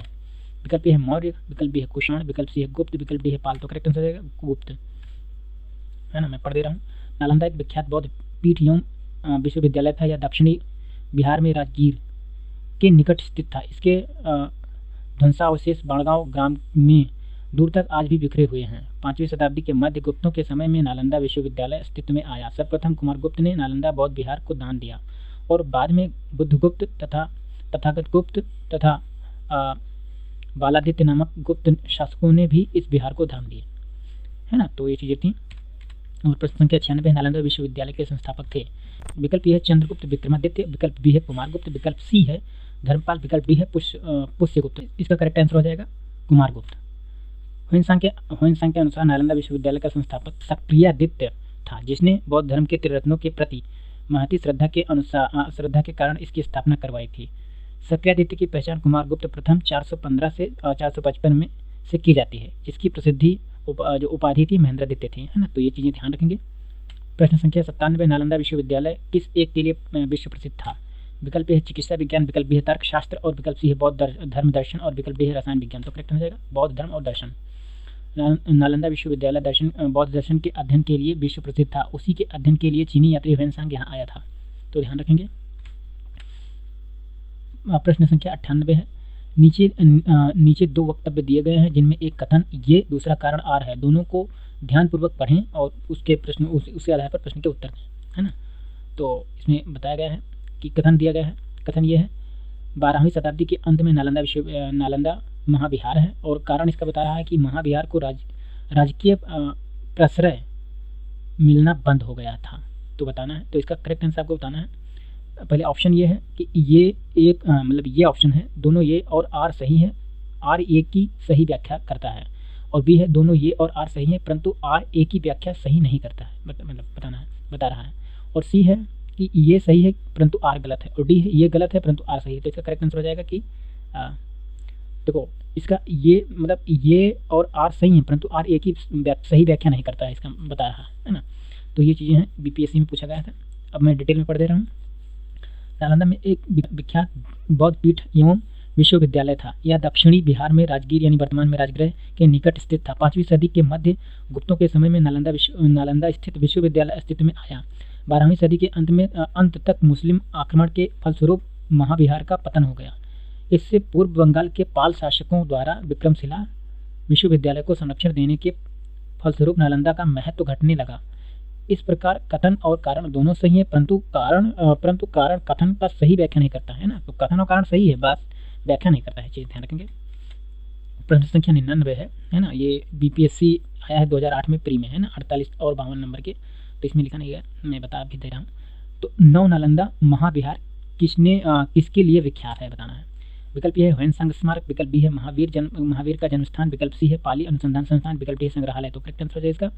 विकल्प ए है मौर्य, विकल्प बी है कुषाण, विकल्प सी है गुप्त, विकल्प डी है पाल। तो करेक्ट आंसर है गुप्त, है ना। मैं पढ़ दे रहा हूँ। नालंदा एक विख्यात बौद्ध पीठ एवं विश्वविद्यालय था, यह दक्षिणी बिहार में राजगीर के निकट स्थित था। इसके ध्वंसावशेष बाणगांव ग्राम में दूर तक आज भी बिखरे हुए हैं। 5वीं शताब्दी के मध्य गुप्तों के समय में नालंदा विश्वविद्यालय अस्तित्व में आया। सर्वप्रथम कुमारगुप्त ने नालंदा बौद्ध बिहार को दान दिया और बाद में बुद्धगुप्त तथा तथागत गुप्त तथा बालादित्य नामक गुप्त शासकों ने भी इस बिहार को दान दिए, है ना। तो ये चीज़ें थी। और प्रश्न संख्या 96, नालंदा विश्वविद्यालय के संस्थापक थे। विकल्प ए है चंद्रगुप्त विक्रमादित्य, विकल्प बी है कुमारगुप्त, विकल्प सी है धर्मपाल, विकल्प डी है पुष्यगुप्त। इसका करेक्ट आंसर हो जाएगा कुमारगुप्त। ह्वेनसांग के अनुसार नालंदा विश्वविद्यालय का संस्थापक सक्रियादित्य था, जिसने बौद्ध धर्म के त्रिरत्नों के प्रति महती श्रद्धा के कारण इसकी स्थापना करवाई थी। सक्रियादित्य की पहचान कुमारगुप्त प्रथम 415 से 455 में से की जाती है, जिसकी प्रसिद्धि जो उपाधि थी महेंद्रादित्य थी, है ना। तो ये चीज़ें ध्यान रखेंगे। प्रश्न संख्या 97, नालंदा विश्वविद्यालय किस एक के लिए विश्व प्रसिद्ध था। विकल्प ए है चिकित्सा विज्ञान, विकल्प बी है तर्कशास्त्र और विकल्प सी है बौद्ध धर्म दर्शन और विकल्प डी है रसायन विज्ञान। तो करेक्ट हो जाएगा बौद्ध धर्म और दर्शन। नालंदा विश्वविद्यालय बौद्ध दर्शन के अध्ययन के लिए विश्व प्रसिद्ध था। उसी के अध्ययन के लिए चीनी यात्री ह्वेनसांग यहाँ आया था। तो ध्यान रखेंगे। प्रश्न संख्या 98 है। नीचे दो वक्तव्य दिए गए हैं, जिनमें एक कथन ये, दूसरा कारण आर है। दोनों को ध्यानपूर्वक पढ़ें और उसके आधार पर प्रश्न के उत्तर दें, है ना। तो इसमें बताया गया है कि कथन दिया गया है। कथन ये है 12वीं शताब्दी के अंत में नालंदा महाविहार है और कारण इसका बता रहा है कि महाविहार को राजकीय प्रश्रय मिलना बंद हो गया था। तो बताना है। तो इसका करेक्ट आंसर आपको बताना है। पहले ऑप्शन ये है कि ये एक मतलब ये ऑप्शन है दोनों ये और आर सही है, आर ए की सही व्याख्या करता है, और बी है दोनों ये और आर सही है परंतु आर ए की व्याख्या सही नहीं करता है, मतलब बता रहा है। और सी है कि ये सही है परंतु आर गलत है, और डी है ये गलत है परंतु आर सही है। तो इसका करेक्ट आंसर हो जाएगा कि देखो इसका ये मतलब ये और आर सही है परंतु आर ए की सही व्याख्या नहीं करता है, इसका बता रहा है ना। तो ये चीज़ें हैं, बीपीएससी में पूछा गया था। अब मैं डिटेल में पढ़ दे रहा हूँ। नालंदा में एक विख्यात बौद्ध पीठ एवं विश्वविद्यालय था। यह दक्षिणी बिहार में राजगीर यानी वर्तमान में राजगृह के निकट स्थित था। 5वीं सदी के मध्य गुप्तों के समय में नालंदा स्थित विश्वविद्यालय अस्तित्व में आया। 12वीं सदी के अंत तक मुस्लिम आक्रमण के फलस्वरूप महाविहार का पतन हो गया। इससे पूर्व बंगाल के पाल शासकों द्वारा विक्रमशिला विश्वविद्यालय को संरक्षण देने के फलस्वरूप नालंदा का महत्व घटने लगा। इस प्रकार कथन और कारण दोनों सही है परंतु कारण कथन का सही व्याख्या नहीं करता है ना। तो कथन और कारण सही है, बात व्याख्या नहीं करता है, चीज़ ध्यान रखेंगे। प्रश्न संख्या 99 है ना। ये बीपीएससी आया है 2008 में प्री में, है ना, 48 और 52 नंबर के। तो इसमें लिखा नहीं गया, मैं बता भी दे रहा हूँ। तो नव नालंदा महाविहार किसके लिए विख्यात है बताना है। विकल्प ए है ह्वेनसांग स्मारक, विकल्प बी है महावीर का जन्मस्थान, विकल्प सी है पाली अनुसंधान संस्थान, विकल्प डी है संग्रहालय। तो करेक्ट आंसर है इसका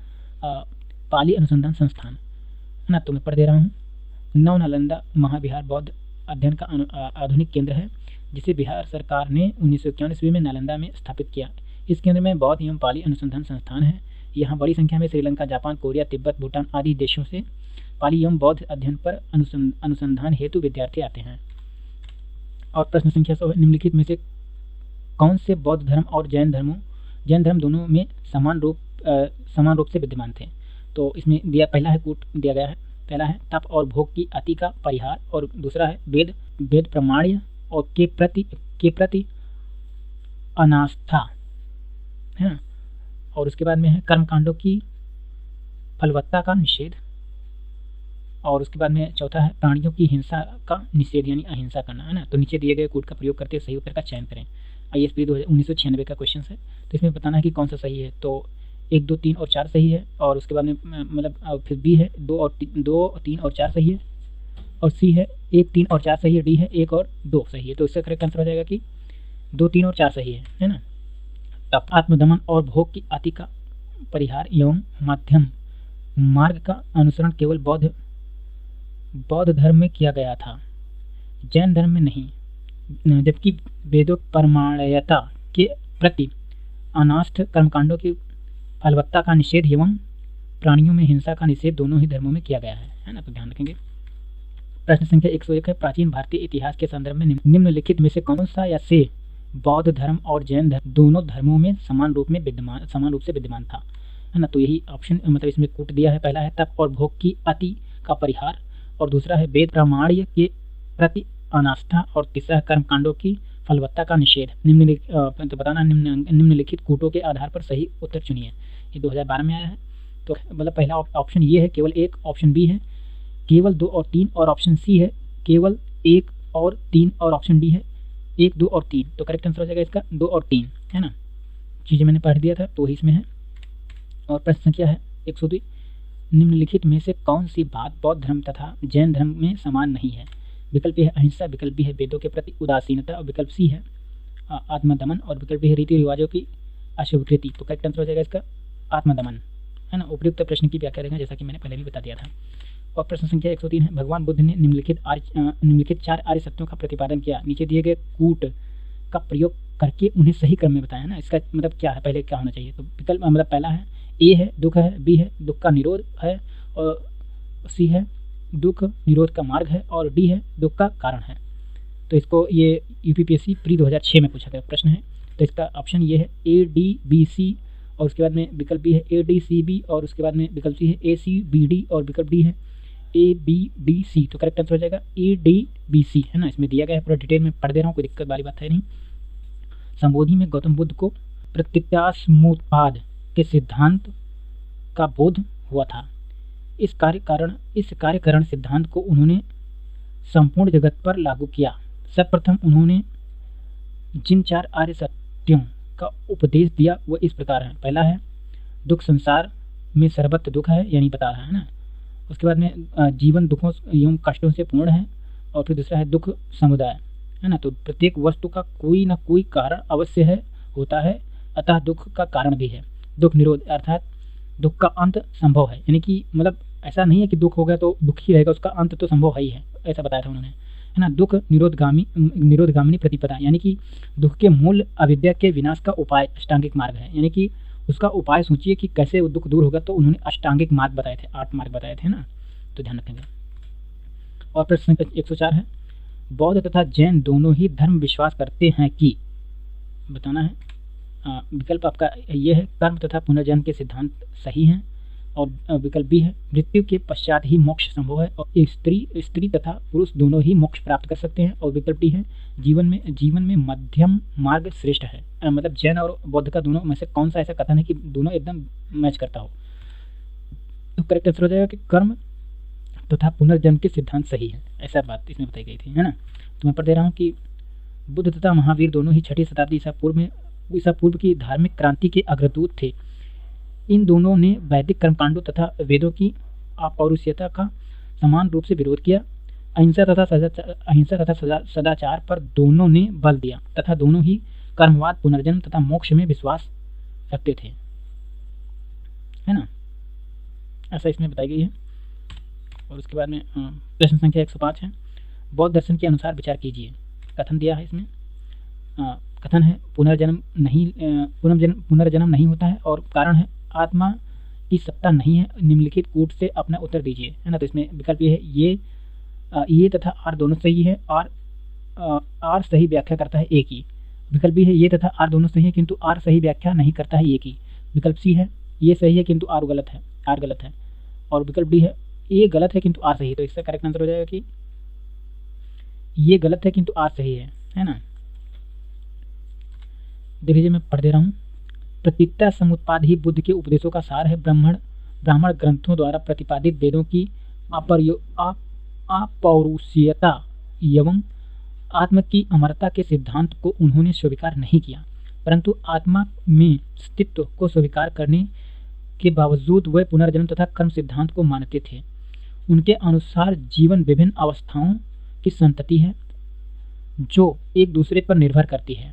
पाली अनुसंधान संस्थान, है ना। तो मैं पढ़ दे रहा हूँ। नव नालंदा महाविहार बौद्ध अध्ययन का आधुनिक केंद्र है, जिसे बिहार सरकार ने 1951 ईस्वी में नालंदा में स्थापित किया। इस केंद्र में बौद्ध एवं पाली अनुसंधान संस्थान है। यहाँ बड़ी संख्या में श्रीलंका, जापान, कोरिया, तिब्बत, भूटान आदि देशों से पाली एवं बौद्ध अध्ययन पर अनुसंधान हेतु विद्यार्थी आते हैं। और प्रश्न संख्या 100 निम्नलिखित में से कौन से बौद्ध धर्म और जैन धर्म दोनों में समान रूप से विद्यमान थे। तो इसमें पहला है कूट दिया गया है। पहला है तप और भोग की अति का परिहार, और दूसरा है वेद प्रमाण्य और के प्रति अनास्था, है ना। और उसके बाद में है कर्मकांडों की फलवत्ता का निषेध, और उसके बाद में चौथा है प्राणियों की हिंसा का निषेध यानी अहिंसा करना, है ना। तो नीचे दिए गए कूट का प्रयोग करते सही उत्तर का चयन करें। IAS प्री 1996 का क्वेश्चन है। तो इसमें बताना है कि कौन सा सही है। तो 1, 2, 3 और 4 सही है, और उसके बाद में मतलब फिर बी है 2, 3 और 4 सही है, और सी है 1, 3 और 4 सही है, डी है 1 और 2 सही है। तो इसका करेक्ट आंसर हो जाएगा कि 2, 3 और 4 सही है ना। तब आत्मदमन और भोग की अति का परिहार एवं मध्यम मार्ग का अनुसरण केवल बौद्ध धर्म में किया गया था, जैन धर्म में नहीं। जबकि वेदों परमाणयता के प्रति अनास्थ, कर्मकांडों की फलवत्ता का निषेध एवं प्राणियों में हिंसा का निषेध दोनों ही धर्मों में किया गया है ना। तो ध्यान रखेंगे। प्रश्न संख्या 101 है प्राचीन भारतीय इतिहास के संदर्भ में निम्नलिखित में से कौन सा या से बौद्ध धर्म और जैन धर्म दोनों धर्मों में समान रूप से विद्यमान था, है ना। तो यही ऑप्शन मतलब इसमें कूट दिया है। पहला है तप और भोग की अति का परिहार, और दूसरा है वेद प्रामाण्य के प्रति अनास्था और तीसरा है कर्मकांडों की फलवत्ता का निषेध। तो बताना निम्नलिखित कूटों के आधार पर सही उत्तर चुनिए। ये 2012 में आया है। तो मतलब पहला ऑप्शन ये है केवल 1, ऑप्शन बी है केवल 2 और 3, और ऑप्शन सी है केवल 1 और 3, और ऑप्शन डी है 1, 2 और 3। तो करेक्ट आंसर हो जाएगा इसका 2 और 3, है ना। चीज़ें मैंने पढ़ दिया था तो वही इसमें है। और प्रश्न संख्या है 102, निम्नलिखित में से कौन सी बात बौद्ध धर्म तथा जैन धर्म में समान नहीं है। विकल्प ए है अहिंसा, विकल्प बी है वेदों के प्रति उदासीनता, और विकल्प सी है आत्मदमन, और विकल्प बी है रीति रिवाजों की अस्वीकृति। तो करेक्ट आंसर हो जाएगा इसका आत्मदमन, है ना। उपयुक्त प्रश्न की व्याख्या रहेगा जैसा कि मैंने पहले भी बता दिया था। और प्रश्न संख्या 103 है भगवान बुद्ध ने निम्नलिखित 4 आर्य सत्यों का प्रतिपादन किया। नीचे दिए गए कूट का प्रयोग करके उन्हें सही क्रम में बताया, ना। इसका मतलब क्या है, पहले क्या होना चाहिए। तो विकल्प मतलब पहला है ए है दुख है, बी है दुख का निरोध है, और सी है दुख निरोध का मार्ग है, और डी है दुख का कारण है। तो इसको ये यूपीपीएससी प्री 2006 में पूछा गया प्रश्न है। तो इसका ऑप्शन ये है ए डी बी सी, और उसके बाद में विकल्प बी है ए डी सी बी, और उसके बाद में विकल्प सी है ए सी बी डी, और विकल्प डी है ए बी डी सी। तो करेक्ट आंसर हो जाएगा ए डी बी सी, है ना। इसमें दिया गया है, पूरा डिटेल में पढ़ दे रहा हूँ, कोई दिक्कत वाली बात है नहीं। संबोधि में गौतम बुद्ध को प्रत्यत्यासमुत्पाद के सिद्धांत का बोध हुआ था। इस कार्यकरण सिद्धांत को उन्होंने संपूर्ण जगत पर लागू किया। सर्वप्रथम उन्होंने जिन 4 आर्य सत्यों का उपदेश दिया वह इस प्रकार है। पहला है दुख संसार में सर्वत्र दुख है, यानी बता रहा है ना। उसके बाद में जीवन दुखों एवं कष्टों से पूर्ण है, और फिर दूसरा है दुख समुदाय, है ना। तो प्रत्येक वस्तु का कोई ना कोई कारण अवश्य है होता है, अतः दुख का कारण भी है। दुख निरोध अर्थात दुख का अंत संभव है, यानी कि मतलब ऐसा नहीं है कि दुख हो गया तो दुख ही रहेगा, उसका अंत तो संभव है ही है, ऐसा बताया था उन्होंने, है ना। दुख निरोधगामिनी प्रतिपदा, यानी कि दुख के मूल अविद्या के विनाश का उपाय अष्टांगिक मार्ग है, यानी कि उसका उपाय सोचिए कि कैसे वो दुख दूर होगा। तो उन्होंने अष्टांगिक मार्ग बताए थे, 8 मार्ग बताए थे ना, तो ध्यान रखेंगे। और प्रश्न 104 है बौद्ध तथा जैन दोनों ही धर्म विश्वास करते हैं कि, बताना है। विकल्प आपका ये है कर्म तथा पुनर्जन्म के सिद्धांत सही हैं, और विकल्प बी है मृत्यु के पश्चात ही मोक्ष संभव है, और स्त्री तथा पुरुष दोनों ही मोक्ष प्राप्त कर सकते हैं, और विकल्प डी है जीवन में मध्यम मार्ग श्रेष्ठ है। मतलब जैन और बौद्ध का दोनों में से कौन सा ऐसा कथन है कि दोनों एकदम मैच करता हो। तो करेक्ट आंसर हो जाएगा कि कर्म तथा पुनर्जन्म के सिद्धांत सही है, ऐसा बात इसमें बताई गई थी, है ना। तो मैं पढ़ दे रहा हूँ कि बुद्ध तथा महावीर दोनों ही 6वीं शताब्दी ईसा पूर्व की धार्मिक क्रांति के अग्रदूत थे। इन दोनों ने वैदिक कर्मकांडों तथा वेदों की अपौरुषेयता का समान रूप से विरोध किया। अहिंसा तथा सदाचार पर दोनों ने बल दिया, तथा दोनों ही कर्मवाद, पुनर्जन्म तथा मोक्ष में विश्वास रखते थे, है ना। ऐसा इसमें बताई गई है। और उसके बाद में प्रश्न संख्या 105 है बौद्ध दर्शन के अनुसार विचार कीजिए। कथन दिया है इसमें, कथन है पुनर्जन्म नहीं होता है, और कारण है आत्मा की सत्ता नहीं है। निम्नलिखित कूट से अपना उत्तर दीजिए, है ना। तो इसमें विकल्प ये है ये तथा आर दोनों सही है, आर सही व्याख्या करता है ए की। विकल्प बी है ये तथा आर दोनों सही है किंतु आर सही व्याख्या नहीं करता है ए की। विकल्प सी है ये सही है किंतु आर गलत है, और विकल्प डी है ए गलत है किंतु आर सही है। तो इसका करेक्ट आंसर हो जाएगा कि ये गलत है किंतु आर सही है ना। देख लीजिए, मैं पढ़ दे रहा हूँ। प्रतीकता समुत्पाद ही बुद्ध के उपदेशों का सार है। ब्राह्मण ग्रंथों द्वारा प्रतिपादित वेदों की अपौरुषीयता एवं आत्म की अमरता के सिद्धांत को उन्होंने स्वीकार नहीं किया, परंतु आत्मा में अस्तित्व को स्वीकार करने के बावजूद वे पुनर्जन्म तथा कर्म सिद्धांत को मानते थे। उनके अनुसार जीवन विभिन्न अवस्थाओं की संतति है जो एक दूसरे पर निर्भर करती है।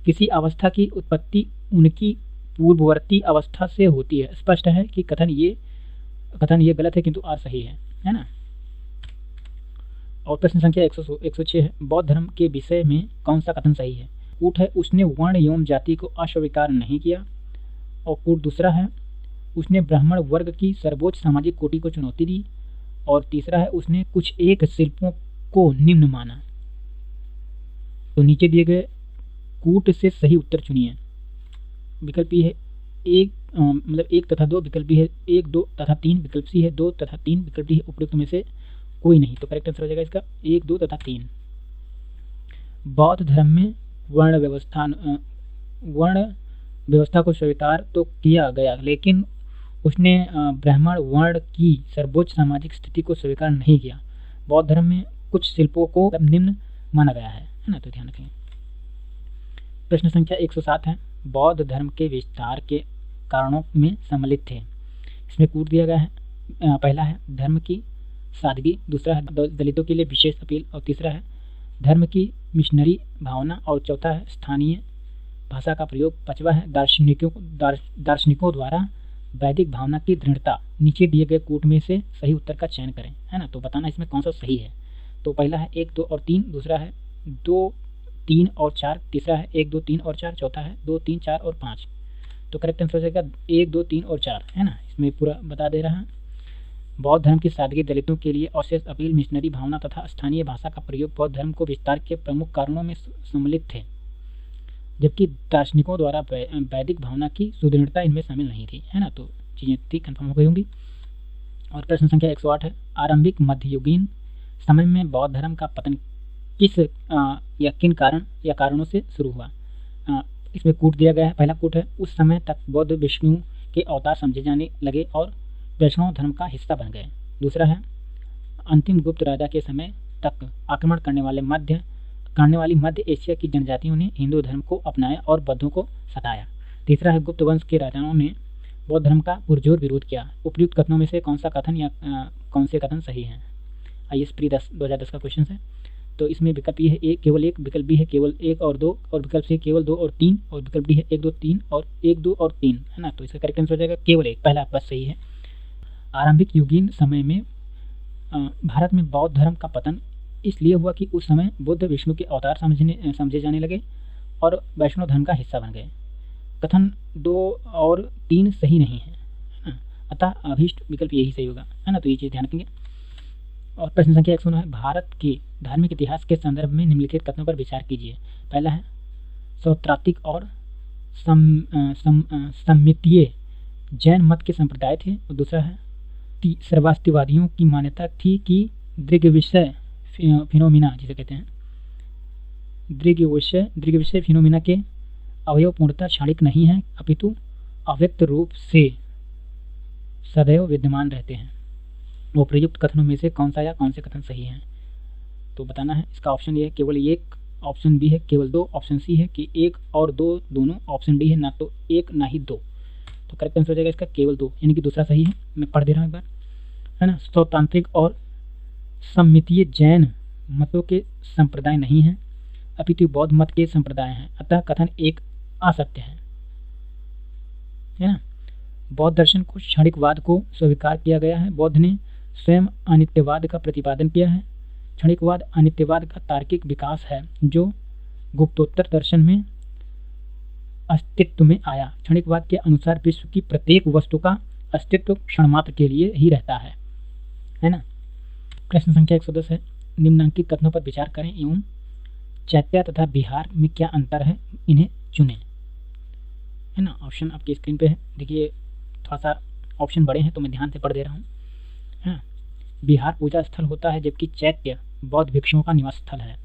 किसी अवस्था की उत्पत्ति उनकी पूर्ववर्ती अवस्था से होती है। स्पष्ट है कि कथन ये गलत है किंतु आर सही है ना। और प्रश्न संख्या 106 है बौद्ध धर्म के विषय में कौन सा कथन सही है। कूट है उसने वर्ण एवं जाति को अस्वीकार नहीं किया, और कूट दूसरा है उसने ब्राह्मण वर्ग की सर्वोच्च सामाजिक कोटि को चुनौती दी, और तीसरा है उसने कुछ एक शिल्पों को निम्न माना। तो नीचे दिए गए कूट से सही उत्तर चुनिए। विकल्प है एक तथा 2, विकल्प है 1, 2 तथा 3, विकल्प सी है 2 तथा 3, विकल्प है उपयुक्त में से कोई नहीं। तो करेक्ट आंसर हो जाएगा इसका 1, 2 तथा 3। बौद्ध धर्म में वर्ण व्यवस्था को स्वीकार तो किया गया, लेकिन उसने ब्राह्मण वर्ण की सर्वोच्च सामाजिक स्थिति को स्वीकार नहीं किया। बौद्ध धर्म में कुछ शिल्पों को निम्न माना गया है ना, तो ध्यान रखें। प्रश्न संख्या 107 है, बौद्ध धर्म के विस्तार के कारणों में सम्मिलित थे। इसमें कूट दिया गया है। पहला है धर्म की सादगी, दूसरा है दलितों के लिए विशेष अपील, और तीसरा है धर्म की मिशनरी भावना, और चौथा है स्थानीय भाषा का प्रयोग, पांचवा है दार्शनिकों द्वारा वैदिक भावना की दृढ़ता। नीचे दिए गए कूट में से सही उत्तर का चयन करें, है ना। तो बताना इसमें कौन सा सही है। तो पहला है 1, 2 और 3, दूसरा है 2, 3 और 4, तीसरा है 1, 2, 3 और 4, चौथा है 2, 3, 4 और 5। तो करेक्ट आंसर हो जाएगा 1, 2, 3 और 4, है ना। इसमें पूरा बता दे रहा है। बौद्ध धर्म की सादगी, दलितों के लिए अवशेष अपील, मिशनरी भावना तथा स्थानीय भाषा का प्रयोग बौद्ध धर्म को विस्तार के प्रमुख कारणों में सम्मिलित थे, जबकि दार्शनिकों द्वारा वैदिक भावना की सुदृढ़ता इनमें शामिल नहीं थी, है ना। तो चीज़ें ठीक कन्फर्म हो गई होंगी। और प्रश्न संख्या 108 है, आरंभिक मध्ययुगीन समय में बौद्ध धर्म का पतन किस या किन कारणों से शुरू हुआ। इसमें कूट दिया गया है। पहला कूट है, उस समय तक बौद्ध विष्णु के अवतार समझे जाने लगे और वैष्णव धर्म का हिस्सा बन गए। दूसरा है, अंतिम गुप्त राजा के समय तक आक्रमण करने वाली मध्य एशिया की जनजातियों ने हिंदू धर्म को अपनाया और बौद्धों को सताया। तीसरा है, गुप्त वंश के राजाओं ने बौद्ध धर्म का पुरजोर विरोध किया। उपयुक्त कथनों में से कौन से कथन सही हैं। IAS प्री 2010 का क्वेश्चन है। तो इसमें विकल्प ये है केवल 1, विकल्प बी है केवल 1 और 2, और विकल्प सी केवल 2 और 3, और विकल्प डी है 1, 2, 3 और 1, 2 और 3, है ना। तो इसका करेक्ट आंसर हो जाएगा केवल 1, पहला बस सही है। आरंभिक युगीन समय में भारत में बौद्ध धर्म का पतन इसलिए हुआ कि उस समय बुद्ध विष्णु के अवतार समझे जाने लगे और वैष्णव धर्म का हिस्सा बन गए। कथन 2 और 3 सही नहीं है ना, अतः अभीष्ट विकल्प यही सही होगा, है ना। तो ये चीज़ ध्यान रखेंगे। और प्रश्न संख्या 109 है, भारत के धार्मिक इतिहास के संदर्भ में निम्नलिखित कथनों पर विचार कीजिए। पहला है, सौत्रात्रिक और सम्मितीय जैन मत के संप्रदाय थे। और दूसरा है, सर्वास्तिवादियों की मान्यता थी कि दृग्विषय फिनोमिना जिसे कहते हैं, दृग्विषय फिनोमिना के अवयव पूर्णतः क्षणिक नहीं है, अपितु अव्यक्त रूप से सदैव विद्यमान रहते हैं। वो प्रयुक्त कथनों में से कौन से कथन सही हैं। तो बताना है। इसका ऑप्शन ए है केवल 1, ऑप्शन बी है केवल 2, ऑप्शन सी है कि 1 और 2 दोनों, ऑप्शन डी है ना तो 1 ना ही 2। तो करेक्ट आंसर हो जाएगा इसका केवल 2, यानी कि दूसरा सही है। मैं पढ़ दे रहा हूँ एक बार, है ना। सौतांत्रिक और सम्मितीय जैन मतों के संप्रदाय नहीं हैं, अपितु बौद्ध मत के संप्रदाय हैं, अतः कथन 1 असत्य है ना। बौद्ध दर्शन को क्षणिकवाद को स्वीकार किया गया है। बौद्ध ने स्वयं अनित्यवाद का प्रतिपादन किया है। क्षणिकवाद अनित्यवाद का तार्किक विकास है जो गुप्तोत्तर दर्शन में अस्तित्व में आया। क्षणिकवाद के अनुसार विश्व की प्रत्येक वस्तु का अस्तित्व क्षणमात्र के लिए ही रहता है ना। प्रश्न संख्या 110 है, निम्नांकित कथनों पर विचार करें एवं चैत्य तथा बिहार में क्या अंतर है, इन्हें चुनें, है ना। ऑप्शन आपकी स्क्रीन पे है, देखिए थोड़ा सा ऑप्शन बड़े हैं तो मैं ध्यान से पढ़ दे रहा हूँ, है ना। बिहार पूजा स्थल होता है जबकि चैत्य बौद्ध भिक्षुओं का निवास स्थल है।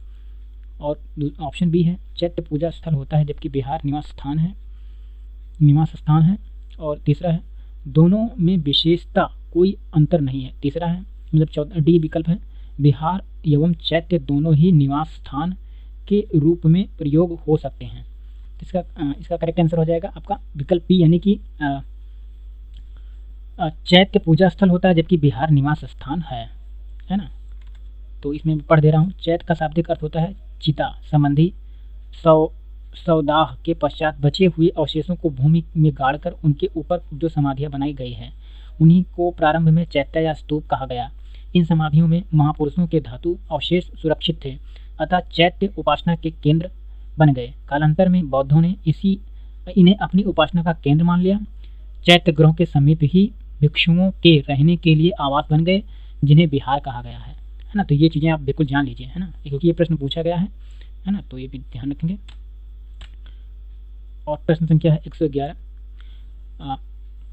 और ऑप्शन बी है, चैत्य पूजा स्थल होता है जबकि बिहार निवास स्थान है। और तीसरा है, दोनों में विशेषता कोई अंतर नहीं है। तीसरा है, मतलब डी विकल्प है, बिहार एवं चैत्य दोनों ही निवास स्थान के रूप में प्रयोग हो सकते हैं। इसका करेक्ट आंसर हो जाएगा आपका विकल्प बी, यानी कि चैत्य पूजा स्थल होता है जबकि बिहार निवास स्थान है ना। तो इसमें पढ़ दे रहा हूँ। चैत्य का शाब्दिक अर्थ होता है चिता संबंधी सौदाह के पश्चात बचे हुए अवशेषों को भूमि में गाड़कर उनके ऊपर जो समाधियां बनाई गई है उन्हीं को प्रारंभ में चैत्य या स्तूप कहा गया। इन समाधियों में महापुरुषों के धातु अवशेष सुरक्षित थे, अतः चैत्य उपासना के केंद्र बन गए। कालांतर में बौद्धों ने इन्हें अपनी उपासना का केंद्र मान लिया। चैत्य ग्रहों के समीप ही भिक्षुओं के रहने के लिए आवास बन गए, जिन्हें बिहार कहा गया है ना। तो ये चीज़ें आप बिल्कुल जान लीजिए, है ना, क्योंकि ये प्रश्न पूछा गया है ना। तो ये भी ध्यान रखेंगे। और प्रश्न संख्या है 111,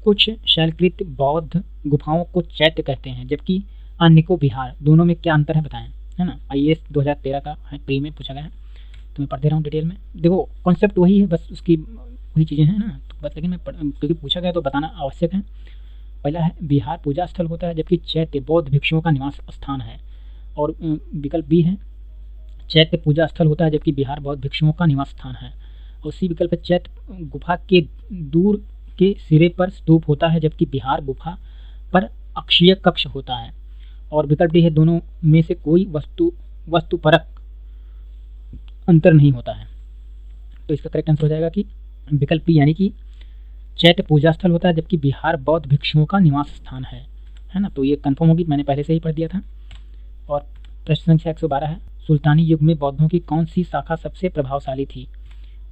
कुछ शैलकृत बौद्ध गुफाओं को चैत्य कहते हैं जबकि अन्य बिहार, दोनों में क्या अंतर है बताएं, है ना। IAS 2013 का है, प्री में पूछा गया है, तो मैं पढ़ दे रहा हूँ डिटेल में। देखो कॉन्सेप्ट वही है, बस उसकी वही चीज़ें हैं ना, तो बस लेकिन मैं क्योंकि पूछा गया तो बताना आवश्यक है। पहला है बिहार पूजा स्थल होता है जबकि चैत्य बौद्ध भिक्षुओं का निवास स्थान है। और विकल्प बी है चैत्य पूजा स्थल होता है जबकि बिहार बौद्ध भिक्षुओं का निवास स्थान है। और सी विकल्प है चैत्य गुफा के दूर के सिरे पर स्तूप होता है जबकि बिहार गुफा पर अक्षीय कक्ष होता है। और विकल्प डी है दोनों में से कोई वस्तुपरक अंतर नहीं होता है। तो इसका करेक्ट आंसर हो जाएगा कि विकल्प बी, यानी कि चैत्य पूजा स्थल होता है जबकि बिहार बौद्ध भिक्षुओं का निवास स्थान है ना। तो ये कंफर्म होगी, मैंने पहले से ही पढ़ दिया था। और प्रश्न संख्या 112 है, सुल्तानी युग में बौद्धों की कौन सी शाखा सबसे प्रभावशाली थी।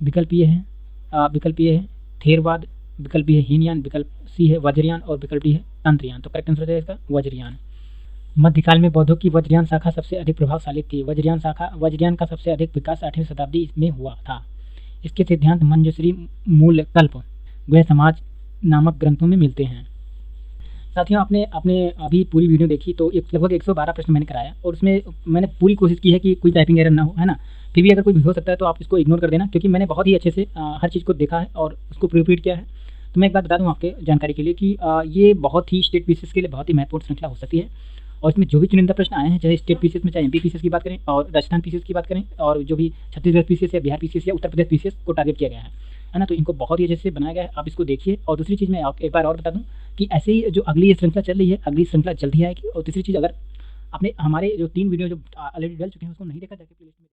विकल्प ये है थेरवाद, विकल्प ये है हीनयान, विकल्प सी है वज्रयान और विकल्प डी है तंत्रयान। तो करेक्ट आंसर हो जाएगा इसका वज्रयान। मध्यकाल में बौद्धों की वज्रयान शाखा सबसे अधिक प्रभावशाली थी। वज्रयान का सबसे अधिक विकास 8वीं शताब्दी में हुआ था। इसके सिद्धांत मंजूश्री, मूलकल्प, गृह समाज नामक ग्रंथों में मिलते हैं। साथियों आपने अभी पूरी वीडियो देखी तो लगभग 112 प्रश्न मैंने कराया और उसमें मैंने पूरी कोशिश की है कि कोई टाइपिंग एरर ना हो, है ना। फिर भी अगर कोई भी हो सकता है तो आप इसको इग्नोर कर देना, क्योंकि मैंने बहुत ही अच्छे से हर चीज़ को देखा है और उसको प्रिपीट किया है। तो मैं एक बात बता दूँ आपके जानकारी के लिए कि ये बहुत ही स्टेट पीसीएस के लिए बहुत ही महत्वपूर्ण श्रृंखला हो सकती है। और इसमें जो भी चुनिंदा प्रश्न आए हैं, चाहे स्टेट पीसीएस में, चाहे MP पीसीएस की बात करें और राजस्थान पीसीएस की बात करें, और जो भी छत्तीसगढ़ पीसीएस या बिहार पीसीएस या उत्तर प्रदेश पीसीएस को टारगेट किया गया है ना। तो इनको बहुत ही अच्छे से बनाया गया है, आप इसको देखिए। और दूसरी चीज़ मैं एक बार और बता दूं कि ऐसे ही जो अगली श्रृंखला चल रही है, अगली श्रृंखला जल्दी आएगी। और तीसरी चीज़, अगर आपने हमारे जो 3 वीडियो जो ऑलरेडी डल चुके हैं उसको नहीं देखा, जाके प्लेलिस्ट में